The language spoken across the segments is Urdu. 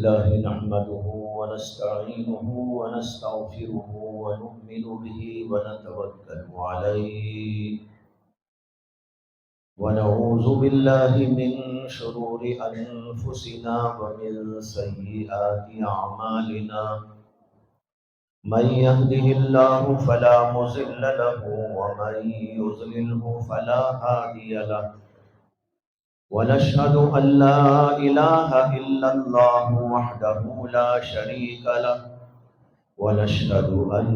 لله نحمده ونستعينه ونستغفره ونؤمن به ونتوكل عليه ونعوذ بالله من شرور أنفسنا ومن سيئات أعمالنا من يهده الله فلا مضل له ومن يضلله فلا هادي له ونشهد أن لا إله إلا الله وحده لا شريك له ونشهد أن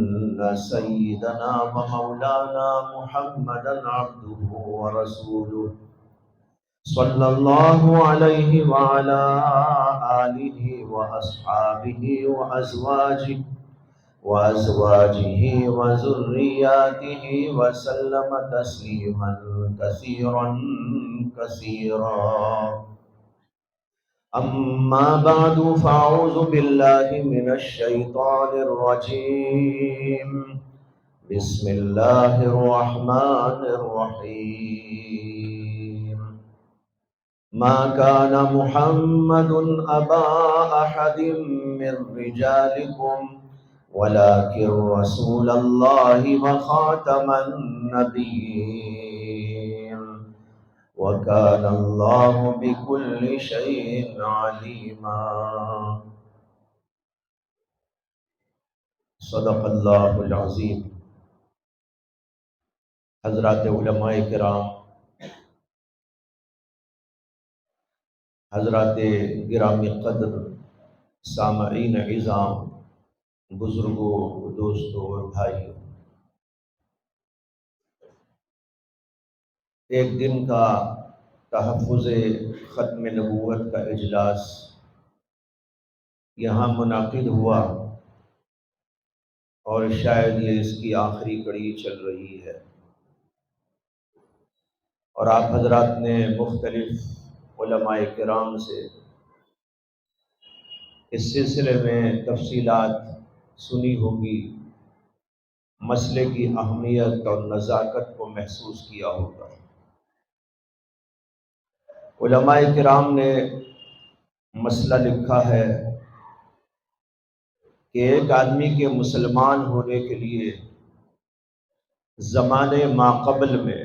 سيدنا ومولانا محمدا عبده ورسوله صلى الله عليه وعلى آله وأصحابه وأزواجه وذرياته وسلم تسليما كثيرا كثيرا. أما بعد فأعوذ بالله من الشيطان الرجيم. بسم الله الرحمن الرحيم. ما كان محمد أبا أحد من رجالكم ولكن رسول الله وخاتم النبيين وكان الله بكل شيء عليما. صدق اللہ العظیم. حضرات علماء کرام، حضرات گرامی قدر، سامعین عظام، بزرگوں، دوستوں اور بھائیوں، ایک دن کا تحفظ ختم نبوت کا اجلاس یہاں منعقد ہوا اور شاید یہ اس کی آخری کڑی چل رہی ہے، اور آپ حضرات نے مختلف علماء کرام سے اس سلسلے میں تفصیلات سنی ہوگی، مسئلے کی اہمیت اور نزاکت کو محسوس کیا ہوگا. علماء کرام نے مسئلہ لکھا ہے کہ ایک آدمی کے مسلمان ہونے کے لیے زمانے ماقبل میں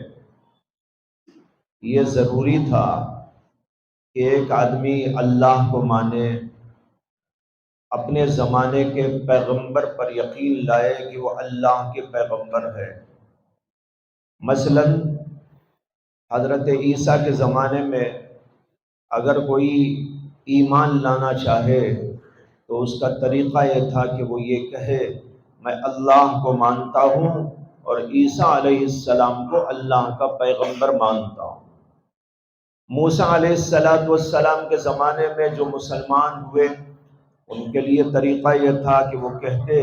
یہ ضروری تھا کہ ایک آدمی اللہ کو مانے، اپنے زمانے کے پیغمبر پر یقین لائے کہ وہ اللہ کے پیغمبر ہے. مثلا حضرت عیسیٰ کے زمانے میں اگر کوئی ایمان لانا چاہے تو اس کا طریقہ یہ تھا کہ وہ یہ کہے میں اللہ کو مانتا ہوں اور عیسیٰ علیہ السلام کو اللہ کا پیغمبر مانتا ہوں. موسیٰ علیہ السلام کے زمانے میں جو مسلمان ہوئے ان کے لیے طریقہ یہ تھا کہ وہ کہتے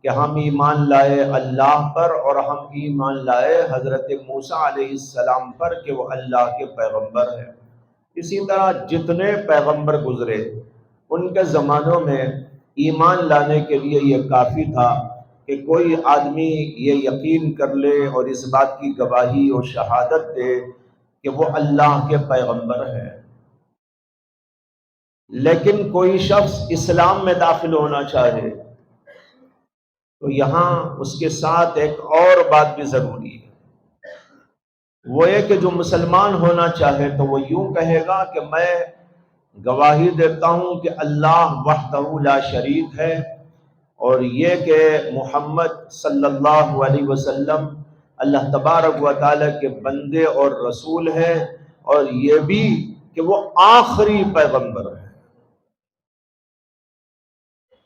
کہ ہم ایمان لائے اللہ پر اور ہم ایمان لائے حضرت موسیٰ علیہ السلام پر کہ وہ اللہ کے پیغمبر ہیں. اسی طرح جتنے پیغمبر گزرے ان کے زمانوں میں ایمان لانے کے لیے یہ کافی تھا کہ کوئی آدمی یہ یقین کر لے اور اس بات کی گواہی اور شہادت دے کہ وہ اللہ کے پیغمبر ہیں. لیکن کوئی شخص اسلام میں داخل ہونا چاہے تو یہاں اس کے ساتھ ایک اور بات بھی ضروری ہے، وہ یہ کہ جو مسلمان ہونا چاہے تو وہ یوں کہے گا کہ میں گواہی دیتا ہوں کہ اللہ وحدہ لا شریک ہے، اور یہ کہ محمد صلی اللہ علیہ وسلم اللہ تبارک و تعالیٰ کے بندے اور رسول ہیں، اور یہ بھی کہ وہ آخری پیغمبر ہے.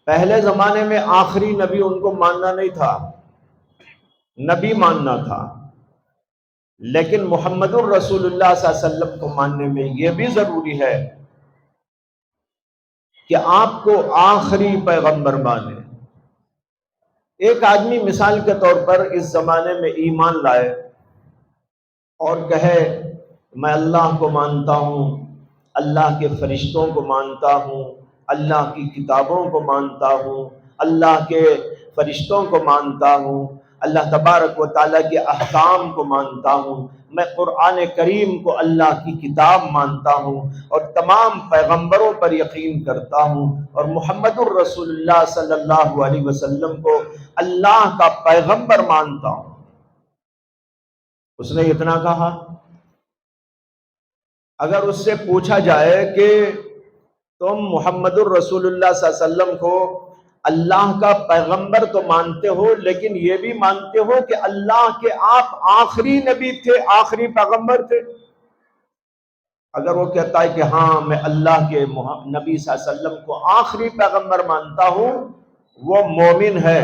پہلے زمانے میں آخری نبی ان کو ماننا نہیں تھا، نبی ماننا تھا، لیکن محمد الرسول اللہ صلی اللہ علیہ وسلم کو ماننے میں یہ بھی ضروری ہے کہ آپ کو آخری پیغمبر مانے. ایک آدمی مثال کے طور پر اس زمانے میں ایمان لائے اور کہے میں اللہ کو مانتا ہوں، اللہ کے فرشتوں کو مانتا ہوں، اللہ کی کتابوں کو مانتا ہوں، اللہ کے فرشتوں کو مانتا ہوں، اللہ تبارک و تعالیٰ کے احکام کو مانتا ہوں، میں قرآن کریم کو اللہ کی کتاب مانتا ہوں اور تمام پیغمبروں پر یقین کرتا ہوں، اور محمد الرسول اللہ صلی اللہ علیہ وسلم کو اللہ کا پیغمبر مانتا ہوں۔ اس نے اتنا کہا۔ اگر اس سے پوچھا جائے کہ تم محمد الرسول اللہ صلی اللہ علیہ وسلم کو اللہ کا پیغمبر تو مانتے ہو، لیکن یہ بھی مانتے ہو کہ اللہ کے آپ آخری نبی تھے، آخری پیغمبر تھے؟ اگر وہ کہتا ہے کہ ہاں میں اللہ کے نبی صلی اللہ علیہ وسلم کو آخری پیغمبر مانتا ہوں، وہ مومن ہے۔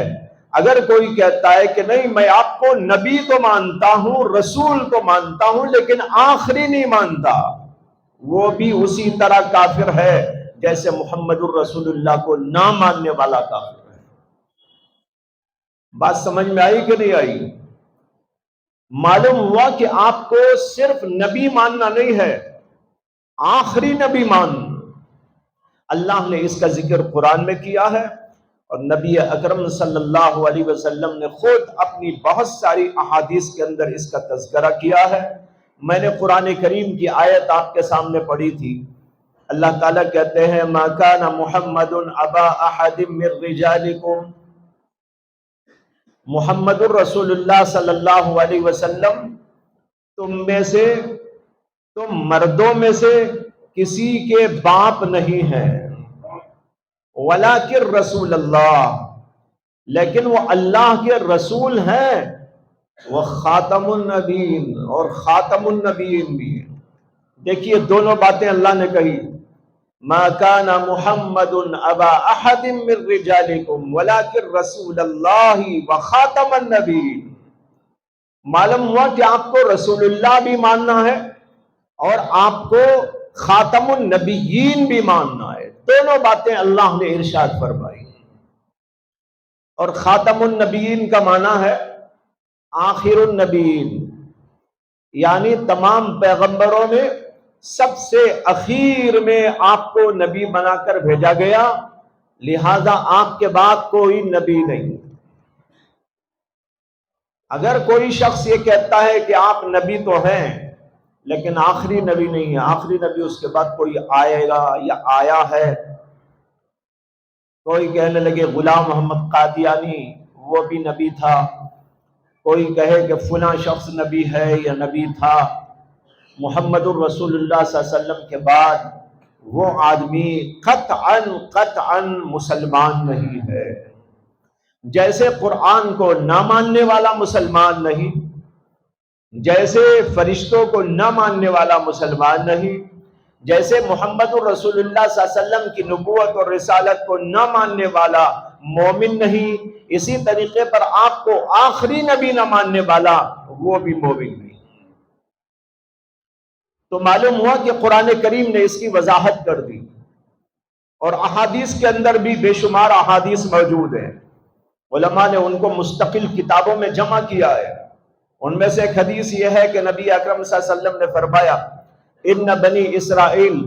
اگر کوئی کہتا ہے کہ نہیں میں آپ کو نبی تو مانتا ہوں، رسول تو مانتا ہوں، لیکن آخری نہیں مانتا، وہ بھی اسی طرح کافر ہے جیسے محمد الرسول اللہ کو نہ ماننے والا کافر ہے۔ بات سمجھ میں آئی کہ نہیں آئی؟ معلوم ہوا کہ آپ کو صرف نبی ماننا نہیں ہے، آخری نبی ماننا۔ اللہ نے اس کا ذکر قرآن میں کیا ہے، اور نبی اکرم صلی اللہ علیہ وسلم نے خود اپنی بہت ساری احادیث کے اندر اس کا تذکرہ کیا ہے۔ میں نے قرآن کریم کی آیت آپ کے سامنے پڑھی تھی۔ اللہ تعالیٰ کہتے ہیں ما کان محمد ابا احد من رجالکم، محمد الرسول اللہ صلی اللہ علیہ وسلم تم میں سے، تم مردوں میں سے کسی کے باپ نہیں ہیں، ولیکن رسول اللہ، لیکن وہ اللہ کے رسول ہیں، وہ خاتم النبیین، اور خاتم النبیین بھی ہیں۔ دیکھیے دونوں باتیں اللہ نے کہی، ما کان محمد ابا احد من رجالکم ولکن رسول اللہ وخاتم النبیین۔ معلوم ہوا کہ آپ کو رسول اللہ بھی ماننا ہے اور آپ کو خاتم النبیین بھی ماننا ہے۔ دونوں باتیں اللہ نے ارشاد فرمائی۔ اور خاتم النبیین کا معنی ہے آخر النبیین، یعنی تمام پیغمبروں میں سب سے اخیر میں آپ کو نبی بنا کر بھیجا گیا، لہذا آپ کے بعد کوئی نبی نہیں۔ اگر کوئی شخص یہ کہتا ہے کہ آپ نبی تو ہیں لیکن آخری نبی نہیں ہے، آخری نبی اس کے بعد کوئی آئے گا یا آیا ہے، کوئی کہنے لگے غلام محمد قادیانی وہ بھی نبی تھا، کوئی کہے کہ فلاں شخص نبی ہے یا نبی تھا، محمد الرسول اللہ صلی اللہ علیہ وسلم کے بعد وہ آدمی قطعاً مسلمان نہیں ہے۔ جیسے قرآن کو نہ ماننے والا مسلمان نہیں، جیسے فرشتوں کو نہ ماننے والا مسلمان نہیں، جیسے محمد الرسول اللہ صلی اللہ علیہ وسلم کی نبوت اور رسالت کو نہ ماننے والا مومن نہیں، اسی طریقے پر آپ کو آخری نبی نہ ماننے والا وہ بھی مومن نہیں۔ تو معلوم ہوا کہ قرآن کریم نے اس کی وضاحت کر دی، اور احادیث کے اندر بھی بے شمار احادیث موجود ہیں، علماء نے ان کو مستقل کتابوں میں جمع کیا ہے۔ ان میں سے ایک حدیث یہ ہے کہ نبی اکرم صلی اللہ علیہ وسلم نے فرمایا ان بنی اسرائیل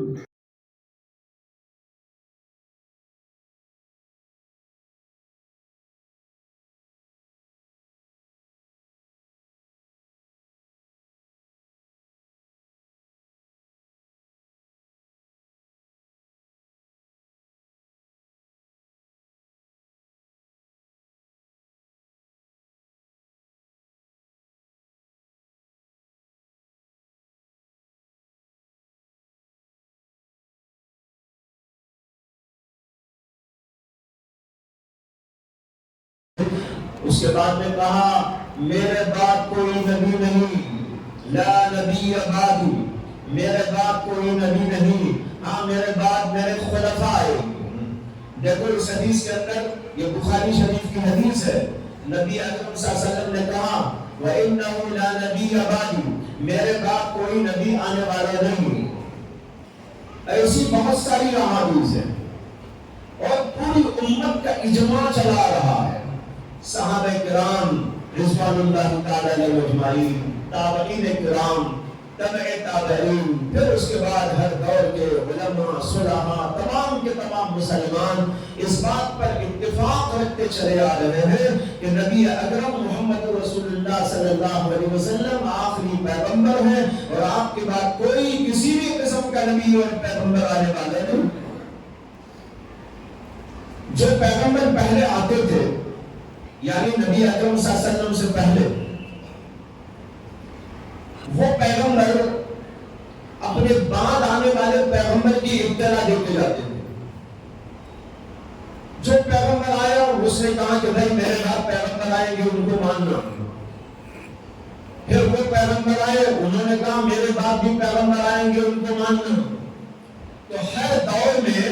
اس کے بعد نے کہا میرے بعد کوئی نبی نہیں، لا نبی بعدی، میرے بعد کوئی نبی نہیں، ہاں میرے بعد میرے خلفاء آئے۔ دیکھو اس حدیث کے اندر، یہ بخاری شریف کی حدیث ہے، نبی اکرم صلی اللہ علیہ وسلم نے کہا وَإِنَّهُ لَا نَبِيَّ بَعْدِي، میرے بعد کوئی نبی آنے والا نہیں۔ ایسی بہت ساری احادیث ہیں اور پوری امت کا اجماع چلا رہا ہے، صحابہ کرام رضوان اللہ تعالی علیہ اجمعین، تابعین کرام، تبع تابعین، پھر اس کے بعد ہر دور کے علماء صلحاء تمام کے کے تمام مسلمان اس بات پر اتفاق رکھتے چلے آ رہے ہیں کہ نبی اکرم محمد رسول اللہ صلی اللہ علیہ وسلم آخری پیغمبر ہیں، اور آپ کے بعد کوئی کسی بھی قسم کا نبی اور پیغمبر آنے والا نہیں۔ جو پیغمبر پہلے آتے تھے یعنی نبی اکرم صلی اللہ علیہ وسلم سے پہلے، وہ پیغمبر اپنے بعد آنے والے پیغمبر کی اطلاع دیتے جاتے تھے۔ جو پیغمبر آیا اس نے کہا کہ بھائی میرے بعد پیغمبر آئیں گے ان کو ماننا۔ پھر وہ پیغمبر آئے، انہوں نے کہا میرے بعد بھی پیغمبر آئیں گے ان کو ماننا۔ تو ہر دور میں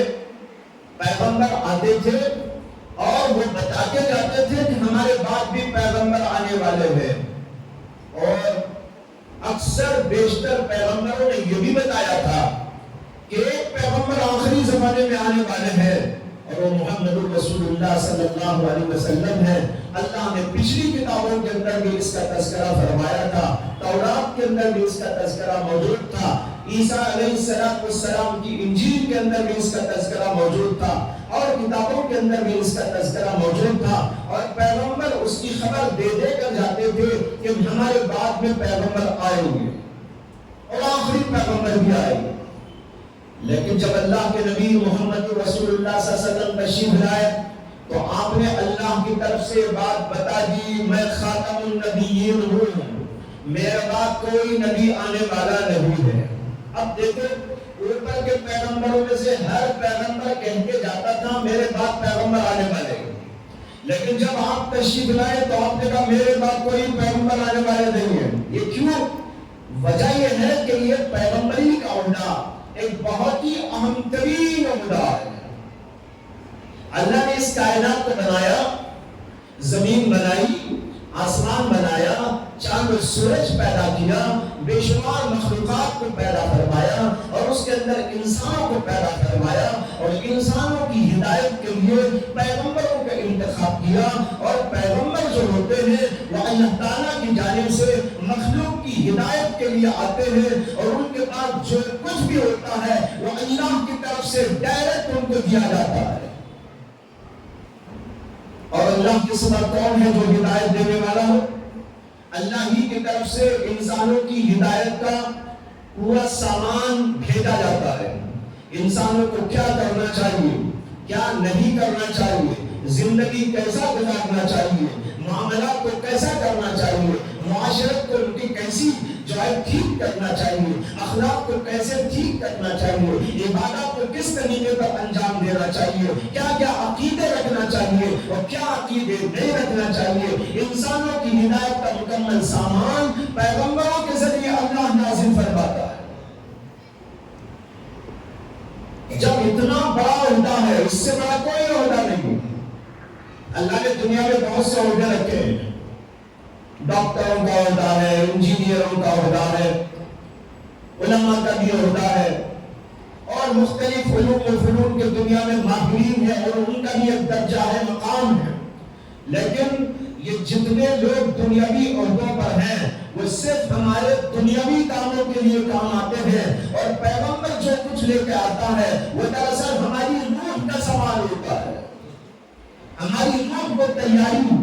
پیغمبر آتے تھے اور وہ بتاتے جاتے تھے کہ ہمارے بعد بھی پیغمبر آنے والے ہیں، اور اکثر بیشتر پیغمبروں نے یہ بھی بتایا تھا کہ ایک پیغمبر آخری زمانے میں آنے والے ہیں اور وہ محمد رسول اللہ صلی اللہ علیہ وسلم ہے۔ اللہ نے پچھلی کتابوں کے اندر بھی اس کا تذکرہ فرمایا تھا، تورات کے اندر بھی اس کا تذکرہ موجود تھا، عیسیٰ علیہ السلام کی انجیل کے اندر بھی اس کا تذکرہ موجود تھا، اور کتابوں کے اندر بھی اس کا تذکرہ موجود تھا، اور پیغمبر اس کی خبر دے دے کر جاتے تھے کہ ہمارے بعد میں پیغمبر آئیں گے اور آخری پیغمبر بھی آئے گے۔ لیکن جب اللہ کے نبی محمد رسول اللہ صلی اللہ علیہ وسلم تشریف لائے تو آپ نے اللہ کی طرف سے بات بتا دی، میں خاتم النبیین ہوں، میرے بعد کوئی نبی آنے والا نہیں ہے۔ اب دیکھیں اوپر کے پیغمبروں میں سے ہر پیغمبر کہہ کے جاتا تھا میرے بعد پیغمبر آنے والے ہیں، لیکن جب آپ تشریف لائے تو آپ نے کہا میرے بعد کوئی پیغمبر آنے والے نہیں ہے۔ یہ کیوں؟ وجہ یہ ہے کہ یہ پیغمبری کا عہدہ ایک بہت ہی اہم ترین عہدہ ہے۔ اللہ نے اس کائنات کو بنایا، زمین بنائی، آسمان بنایا، چاند و سورج پیدا کیا، بے شمار مخلوقات کو پیدا فرمایا، اور اس کے اندر انسانوں کو پیدا فرمایا، اور انسانوں کی ہدایت کے لیے پیغمبروں کا انتخاب کیا، اور پیغمبر جو ہوتے ہیں وہ اللہ تعالیٰ کی جانب سے مخلوق کی ہدایت کے لیے آتے ہیں، اور ان کے بعد جو کچھ بھی ہوتا ہے وہ اللہ کی طرف سے ڈائریکٹ ان کو دیا جاتا ہے۔ اور اللہ کے سوا کون ہے جو ہدایت دینے والا ہو؟ اللہ ہی کی طرف سے انسانوں کی ہدایت کا پورا سامان بھیجا جاتا ہے۔ انسانوں کو کیا کرنا چاہیے، کیا نہیں کرنا چاہیے، زندگی کیسا گزارنا چاہیے، معاملات کو کیسا کرنا چاہیے، معاشرت کو ان کی کیسی جو ہے ٹھیک کرنا چاہیے، اخلاق کو کیسے ٹھیک کرنا چاہیے، عبادات کو کس طریقے پر انجام دینا چاہیے، کیا کیا عقیدے رکھنا چاہیے اور کیا عقیدے نہیں رکھنا چاہیے، انسانوں کی ہدایت کا مکمل سامان پیغمبروں کے ذریعے اللہ نازل فرماتا ہے۔ جب اتنا بڑا عہدہ ہے، اس سے بڑا کوئی عہدہ نہیں۔ اللہ نے دنیا میں بہت سے عہدے رکھے ہیں، ڈاکٹروں کا عہدہ ہے، انجینئروں کا عہدہ ہے، علماء کا بھی عہدہ ہے، اور مختلف علوم و فنون کے دنیا میں ماہرین ہیں اور ان کا بھی ایک درجہ ہے، مقام ہے۔ لیکن یہ جتنے لوگ دنیاوی عہدوں پر ہیں وہ صرف ہمارے دنیاوی کاموں کے لیے کام آتے ہیں، اور پیغمبر جو کچھ لے کے آتا ہے وہ دراصل ہماری روح کا سوال ہوتا ہے، ہماری روح کو تیاری،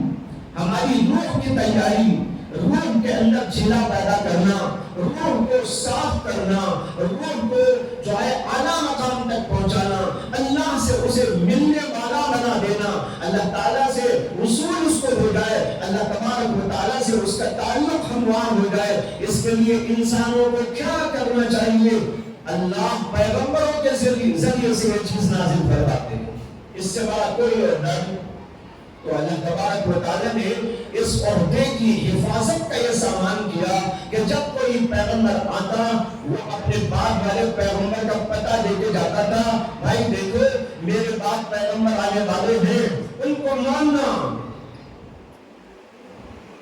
ہماری روح کی تیاری، روح کے اندر جھیلا پیدا کرنا، روح کو صاف کرنا، روح کو جو ہے اعلیٰ مقام تک پہنچانا، اللہ سے اسے ملنے والا بنا دینا، اللہ تعالیٰ سے وصول اس کو ہو جائے، اللہ تبارک و تعالیٰ سے اس کا تعلق ہموار ہو جائے۔ اس کے لیے انسانوں کو کیا کرنا چاہیے؟ اللہ پیغمبروں کے ذریعے سے یہ چیز نازل فرماتے ہیں، اس سے بڑا کوئی عہدہ نہیں۔ تو اللہ تبارک و تعالیٰ نے اس عہدے کی حفاظت کا یہ سامان کیا کہ جب کوئی پیغمبر آتا وہ اپنے بعد والے پیغمبر کا پتہ دے کے جاتا تھا، بھائی دیکھو میرے بعد پیغمبر آنے والے ہیں، ان کو ماننا۔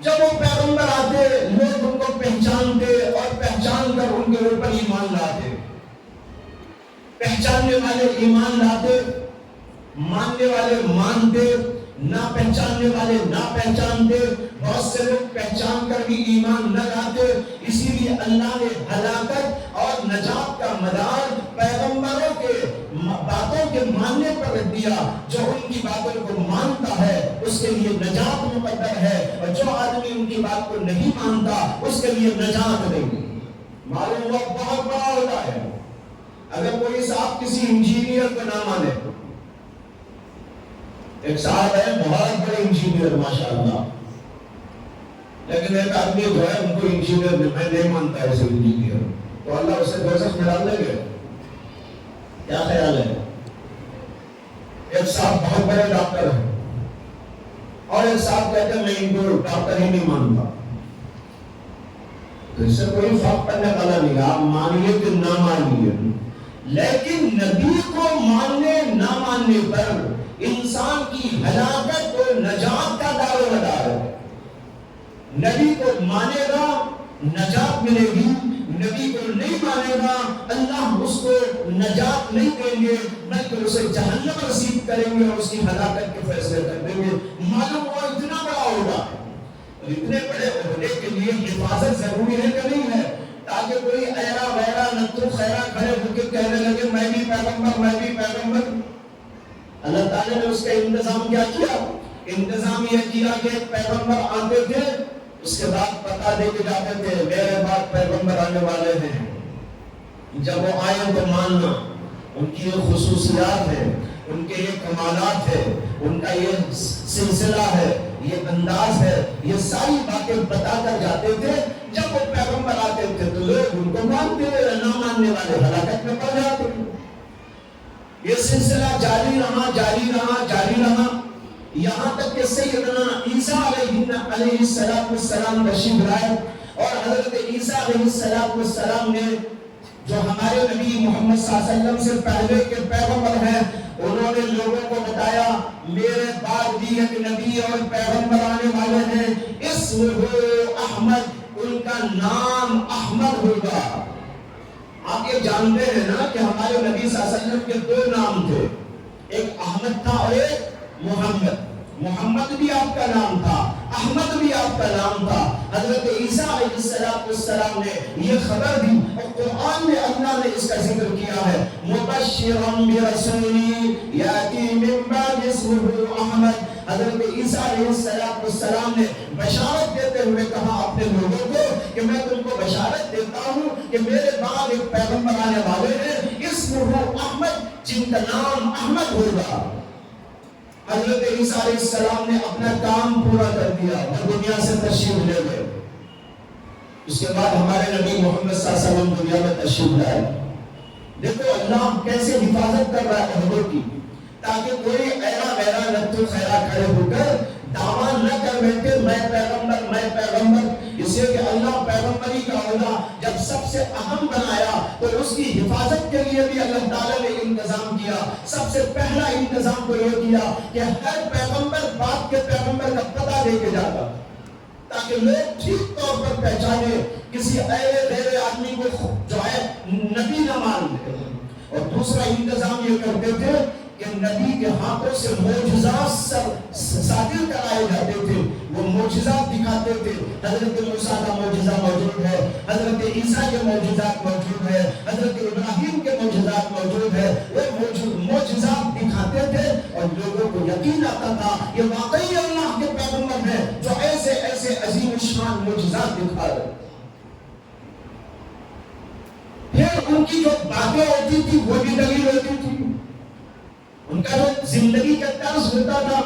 جب وہ پیغمبر آتے لوگ ان کو پہچانتے اور پہچان کر ان کے اوپر ایمان لاتے، پہچاننے والے ایمان لاتے، ماننے والے مانتے، نہ پہچاننے والے نہ پہچانتے، بہت سے لوگ پہچان کر بھی ایمان نہ لاتے۔ اسی لیے اللہ نے ہلاکت اور نجات کا مدار پیغمبروں کے باتوں کے ماننے پر رکھ دیا. جو ان کی باتوں کو مانتا ہے اس کے لیے نجات مقدر ہے، اور جو آدمی ان کی بات کو نہیں مانتا اس کے لیے نجات نہیں. معلوم ہوا بہت بڑا ہوتا ہے. اگر کوئی صاحب کسی انجینئر کو نہ مانے، ایک صاحب ہے بہت بڑے انجینئر ماشاءاللہ، لیکن ایک آدمی جو ہے ان کو انجینئر میں نہیں مانتا ہے، ایسے انجینئر، تو اللہ اسے دوزخ میں ڈال دیں گے؟ کیا خیال ہے؟ ایک صاحب بہت بڑے ڈاکٹر ہیں اور ایک صاحب کہتے ہیں میں ان کو ڈاکٹر ہی نہیں مانتا، تو اس سے کوئی فرق پڑنے والا نہیں. آپ مانیے کہ نہ مانیے، لیکن نبی کو ماننے نہ ماننے پر انسان کی ہلاکت اور نجات کا دار و مدار ہے. نبی کو مانے گا نجات ملے گی، نبی کو نہیں مانے گا اللہ اس کو نجات نہیں دیں گے بلکہ اسے جہنم رسید کریں گے اور اس کی ہلاکت کے فیصلے کر دیں گے. معلوم ہوا اتنا بڑا ہوگا، اور اتنے بڑے عہدے کے لیے حفاظت ضروری ہے کہ نہیں ہے؟ تاکہ کوئی ایرا ویرا نتو خیرا کھڑے ہو کے کہنے لگے میں بھی پیغمبر میں بھی پیغمبر. اللہ تعالیٰ نے اس کا انتظام کیا کیا؟ انتظام یہ کیا کہ پیغمبر آتے تھے، اس کے بعد بتا دے کے جاتے تھے میرے بعد پیغمبر آنے والے ہیں. جب وہ آئے تو ماننا. ان کی یہ خصوصیات ہے، ان کے یہ کمالات ہے، ان کا یہ سلسلہ ہے، یہ انداز ہے، یہ ساری باتیں بتا کر جاتے تھے. جب وہ پیغمبر آتے تھے تو لوگ ان کو مانتے تھے، نہ ماننے والے ہلاکت میں پڑ جاتے تھے. یہ سلسلہ جاری رہا جاری رہا جاری رہا، یہاں تک کہ سیدنا عیسیٰ علیہ السلام تشریف لائے. اور حضرت عیسیٰ علیہ السلام نے جو ہمارے نبی محمد صلی اللہ علیہ وسلم سے پہلے کے پیغمبر ہیں، انہوں نے لوگوں کو بتایا میرے بعد بھی ایک نبی اور پیغمبر آنے والے ہیں، اسمہ احمد، ان کا نام احمد ہوگا. آپ یہ جانتے ہیں نا کہ ہمارے نبی صلی اللہ علیہ وسلم کے دو نام تھے، ایک احمد تھا اور ایک محمد. محمد بھی آپ کا نام تھا، احمد بھی آپ کا نام تھا. حضرت عیسیٰ علیہ السلام نے یہ خبر دی اور قرآن میں اللہ نے اس کا ذکر کیا ہے مبشرا برسول یاتی من بعد اسمہ احمد. حضرت عیسیٰ علیہ السلام نے بشارت دیتے ہوئے کہا اپنے لوگوں کو کہ میں تم کو بشارت دیتا ہوں کہ میرے بعد ایک پیغمبر آنے والے ہیں، اسمہ احمد، جن کا نام احمد ہوگا. حضرت عیسیٰ علیہ السلام نے اپنا کام پورا کر دیا اور دنیا سے تشریف لے گئے. اس کے بعد ہمارے نبی محمد صلی اللہ علیہ وسلم دنیا میں تشریف لائے. دیکھو اللہ کیسے حفاظت کر رہا ہے عہدوں کی، تاکہ کوئی ایرا ویرا لتو خیرا کھڑے ہو کر دعویٰ نہ کر بیٹھے میں پیغمبر میں پیغمبر. اس لیے کہ اللہ پیغمبری کا عہدہ جب سب سے اہم بنایا تو اس کی حفاظت کے لیے بھی اللہ تعالیٰ نے انتظام کیا. سب سے پہلا انتظام تو یہ کیا کہ ہر پیغمبر باپ کے پیغمبر کا پتہ دے کے جاتا تاکہ لوگ ٹھیک طور پر پہچانے کسی ایرے غیر آدمی کو جو ہے نبی نہ مان لے. اور دوسرا انتظام یہ کرتے تھے کہ نبی کے ہاتھوں سے معجزات صادر کرائے جاتے تھے، وہ معجزات دکھاتے تھے. حضرت موسیٰ کا معجزہ موجود ہے، حضرت عیسیٰ کے معجزات موجود ہے، حضرت ابراہیم کے معجزات موجود ہے. وہ معجزات دکھاتے تھے اور لوگوں کو یقین آتا تھا یہ واقعی اللہ کے پیغمبر ہیں جو ایسے ایسے عظیم الشان معجزات دکھا رہے. پھر ان کی جو باتیں ہوتی تھی وہ بھی دلیل ہوتی تھی، ان کا جو زندگی کا طرز ہوتا تھا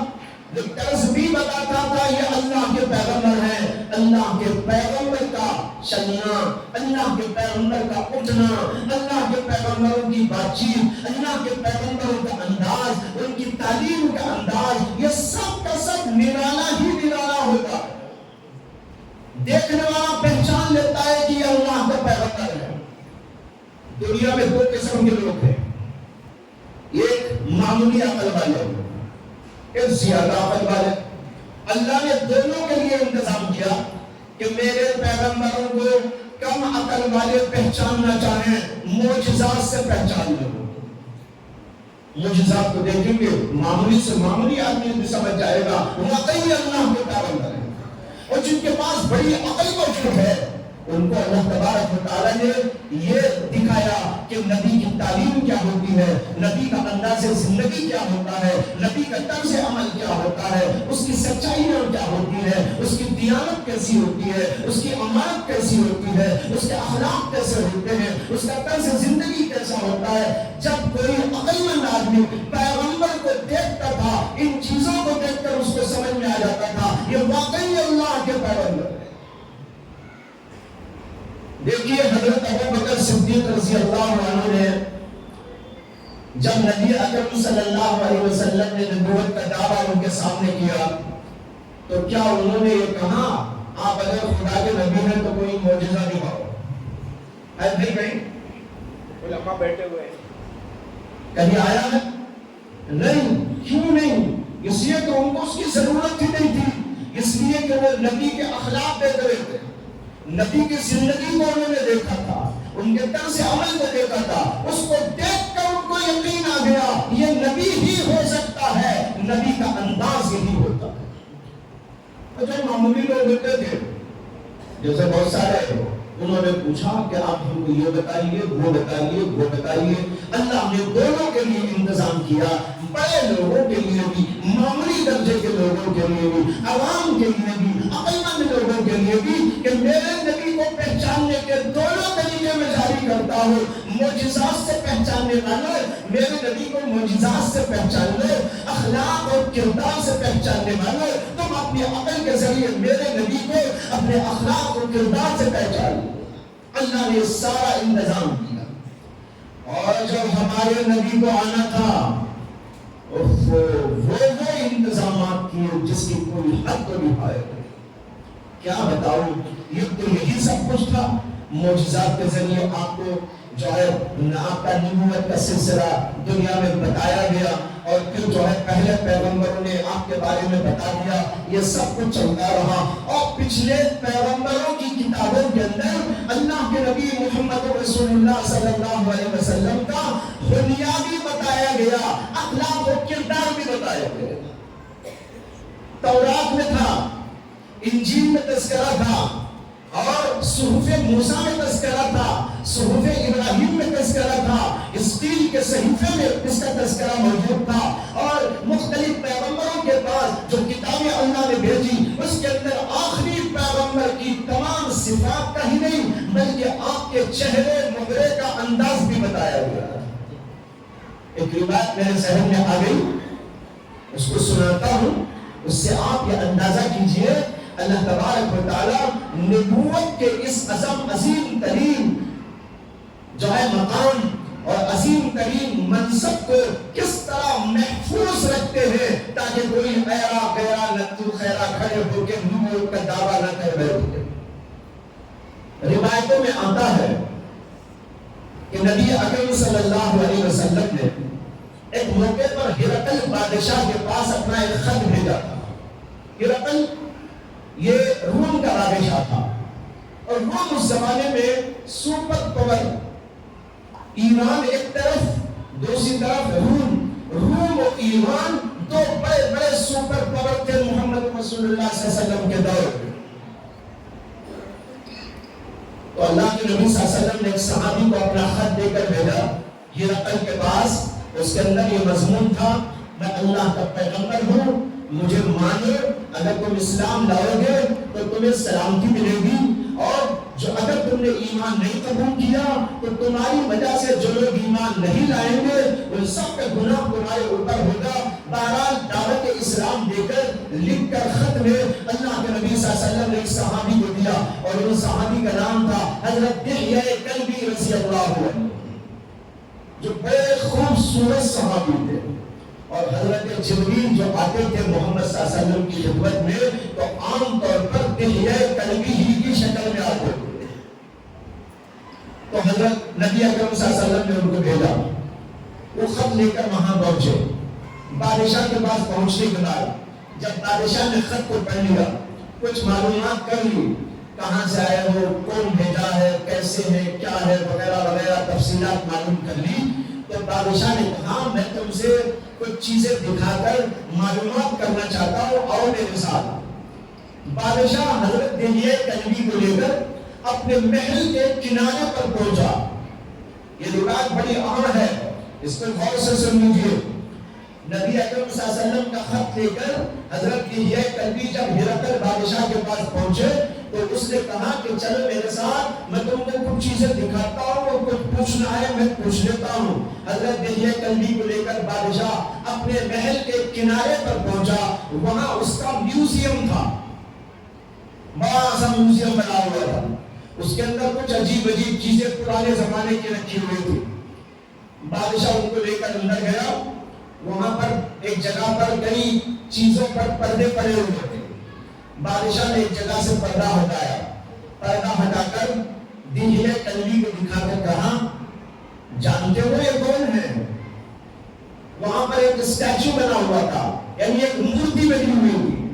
جو طرز بھی بتاتا تھا یہ اللہ کے پیغمبر ہیں. اللہ کے پیغمبر کا چلنا، اللہ کے پیغمبر کا اٹھنا، اللہ کے پیغمبروں کی بات چیت، اللہ کے پیغمبروں کا انداز، ان کی تعلیم کا انداز، یہ سب کا سب نرالا ہی نرالا ہوتا ہے. دیکھنے والا پہچان لیتا ہے کہ یہ اللہ کا پیغمبر ہے. دنیا میں دو قسم کے لوگ ہیں، ایک معمولی عقل والے، ایک زیادہ عقل والے. اللہ نے دونوں کے لیے انتظام کیا کہ میرے پیغمبروں کو کم عقل والے پہچاننا چاہیں معجزات سے پہچان لو. معجزات کو دیکھیں گے معمولی سے معمولی آدمی بھی سمجھ جائے گا واقعی اللہ کے پیغمبر ہیں. اور جن کے پاس بڑی عقل موجود ہے ان کو اللہ تبارک و تعالیٰ نے یہ دکھایا کہ نبی کی تعلیم کیا ہوتی ہے، نبی کا انداز زندگی کیا ہوتا ہے، نبی کا طرز عمل کیا ہوتا ہے، اس کی سچائیاں کیا ہوتی ہے، اس کی دیانت کیسی ہوتی ہے، اس کی امانت کیسی ہوتی ہے، اس کے اخلاق کیسے ہوتے ہیں، اس کا طرز زندگی کیسا ہوتا ہے۔ جب کوئی عقل مند آدمی پیغمبر کو دیکھتا تھا، ان چیزوں کو دیکھ کر اس کو سمجھ میں آ جاتا تھا یہ واقعی اللہ کے پیغمبر ہے۔ دیکھیے حضرت ابوبکر صدیق رضی اللہ عنہ نے جب نبی اکرم صلی اللہ علیہ وسلم نے نبوت کا دعویٰ ان کے سامنے کیا تو کیا انہوں نے یہ کہا آپ اگر خدا کے نبی ہیں تو کوئی معجزہ دکھاؤ؟ ہے نہیں کہیں علماء بیٹھے ہوئے ہیں، کہیں آیا ہے؟ نہیں۔ کیوں نہیں؟ اس لیے کہ ان کو اس کی ضرورت ہی نہیں تھی، اس لیے کہ وہ نبی کے اخلاق دیکھ رہے تھے، نبی کی زندگی کو انہوں نے دیکھا تھا، ان کے طرز عمل کو دیکھا تھا، اس کو دیکھ کر ان کو یقین آ گیا یہ نبی ہی ہو سکتا ہے، نبی کا انداز یہی ہوتا ہے۔ تو جو معمولی لوگ ہوتے تھے جیسے بہت سارے، انہوں نے پوچھا کہ آپ ہم کو یہ بتائیے وہ بتائیے وہ بتائیے۔ اللہ نے دونوں کے لیے انتظام کیا، بڑے لوگوں کے لیے بھی، معمولی درجے کے لوگوں کے لیے بھی، عوام کے لیے بھی، عقل مند لوگوں کے لیے بھی، کہ میرے نبی کو پہچاننے کے دونوں طریقے میں جاری کرتا ہوں۔ معجزات سے پہچاننے والے میرے نبی کو معجزات سے پہچان لے، اخلاق اور کردار سے پہچاننے والے تم اپنی عقل کے ذریعے میرے نبی کو اپنے اخلاق اور کردار سے پہچان لو۔ اللہ نے سارا انتظام کیا، اور جب ہمارے نبی کو آنا تھا وہ انتظامات کیے جس کی کوئی حد کو نبھائے۔ کیا بتاؤں، یہ تو یہی سب کچھ تھا۔ معجزات کے ذریعے آپ کو جو ہے آپ کا نبوت کا سلسلہ دنیا میں بتایا گیا، اور پھر جو ہے پہلے پیغمبروں نے آپ کے بارے میں بتا دیا، یہ سب کچھ چلتا رہا۔ اور پچھلے پیغمبروں کی کتابوں کے اندر اللہ کے نبی محمد رسول اللہ صلی اللہ علیہ وسلم کا حلیہ بھی بتایا گیا، اخلاق و کردار بھی بتایا گیا۔ تورات میں تھا، انجیل میں تذکرہ تھا، اور صحف موسیٰ میں تذکرہ تھا، صحف ابراہیم میں تذکرہ تھا، اسٹیل کے صحیفے میں اس کا تذکرہ موجود تھا، اور مختلف پیغمبروں کے پاس جو کتابیں اللہ نے بھیجی اس کے اندر آخری پیغمبر کی تمام صفات کا ہی نہیں بلکہ آپ کے چہرے مہرے کا انداز بھی بتایا گیا۔ ایک روایت میرے ذہن میں آ گئی، اس کو سناتا ہوں، اس سے آپ یہ اندازہ کیجئے اللہ تبارک و تعالی نبوت کے اس عظیم ترین جو ہے مقام اور عظیم ترین منصب کو کس طرح محفوظ رکھتے ہیں تاکہ کوئی ایرا غیرا لتو خیرا کھڑے ہو کے نبوت کا دعویٰ نہ کر بیٹھے۔ روایتوں میں آتا ہے کہ نبی اکرم صلی اللہ علیہ وسلم نے ایک موقع پر ہرقل بادشاہ کے پاس اپنا ایک خط بھیجا تھا۔ ہرقل یہ روم کا بادشاہ تھا، اور روم اس زمانے میں سپر پاور، ایران ایک طرف دوسری طرف روم اور ایران دو بڑے بڑے سپر پاور تھے محمد رسول اللہ صلی اللہ علیہ وسلم کے دور میں۔ تو اللہ کے نبی صلی اللہ علیہ وسلم نے ایک صحابی کو اپنا خط دے کر بھیجا ہرقل کے پاس، اس کے اندر یہ مضمون تھا، میں اللہ کا پیغمبر ہوں، مجھے مانو، اگر تم اسلام لاؤ گے تو تمہیں سلامتی ملے گی، اور جو اگر تم نے ایمان نہیں قبول کیا تو تمہاری وجہ سے جو لوگ ایمان نہیں لائیں گے ان سب کا گناہ تمہارے اوپر ہوگا۔ بہرحال دعوت اسلام دے کر لکھ کر خط میں اللہ کے نبی صلی اللہ علیہ وسلم نے ایک صحابی کو دیا، اور وہ صحابی کا نام تھا حضرت دحیہ کلبی رضی اللہ عنہ، جو بڑے خوبصورت صحابی تھے، اور حضرت جبریل جو آتے تھے محمد صلی اللہ علیہ وسلم کی خدمت میں تو عام طور پر دحیہ کلبی ہی کی شکل میں آتے تھے۔ تو حضرت نبی اکرم صلی اللہ علیہ وسلم نے ان کو بھیجا، وہ خط لے کر وہاں پہنچے، بادشاہ کے پاس پہنچنے کے بعد جب بادشاہ نے خط کو پڑھ لیا، کچھ معلومات کر لی، کہاں سے آئے ہو، کون بھیجا ہے، کیسے ہے، کیا ہے، وغیرہ وغیرہ تفصیلات معلوم کر لی، تو بادشاہ نے کہا میں تم سے کچھ چیزیں دکھا کر معلومات کرنا چاہتا ہوں، اور میرے ساتھ۔ بادشاہ حضرت دحیہ کلبی کو لے کر اپنے محل کے کنارے پر پہنچا. یہ روایت بڑی اہم ہے، اس پر غور سے سن لیجیے. نبی اکرم صلی اللہ علیہ وسلم کا خط لے کر حضرت دحیہ کلبی جب ہرقل بادشاہ کے پاس پہنچے تو اس نے کہا کہ چلو میرے ساتھ، میں تم کو کچھ چیزیں دکھاتا ہوں اور کچھ پوچھنا ہے میں پوچھ لیتا ہوں. حضرت دحیہ کلبی کو لے کر بادشاہ اپنے محل کے کنارے پر پہنچا. وہاں اس کا میوزیم تھا، بڑا سا میوزیم بنا ہوا تھا. اس کے اندر کچھ عجیب عجیب چیزیں پرانے زمانے کی رکھی ہوئی تھی. بادشاہ ان کو لے کر اندر گیا. وہاں پر ایک جگہ پر کئی چیزوں پر پردے پڑے ہوئے تھے. بادشاہ نے ایک جگہ سے پردہ ہٹایا. پردہ ہٹا کر دحیہ کلبی کو دکھا کر کہا جانتے ہو یہ کون ہے؟ وہاں پر ایک اسٹیچو بنا ہوا تھا، یعنی ایک مورتی بنی ہوئی تھی.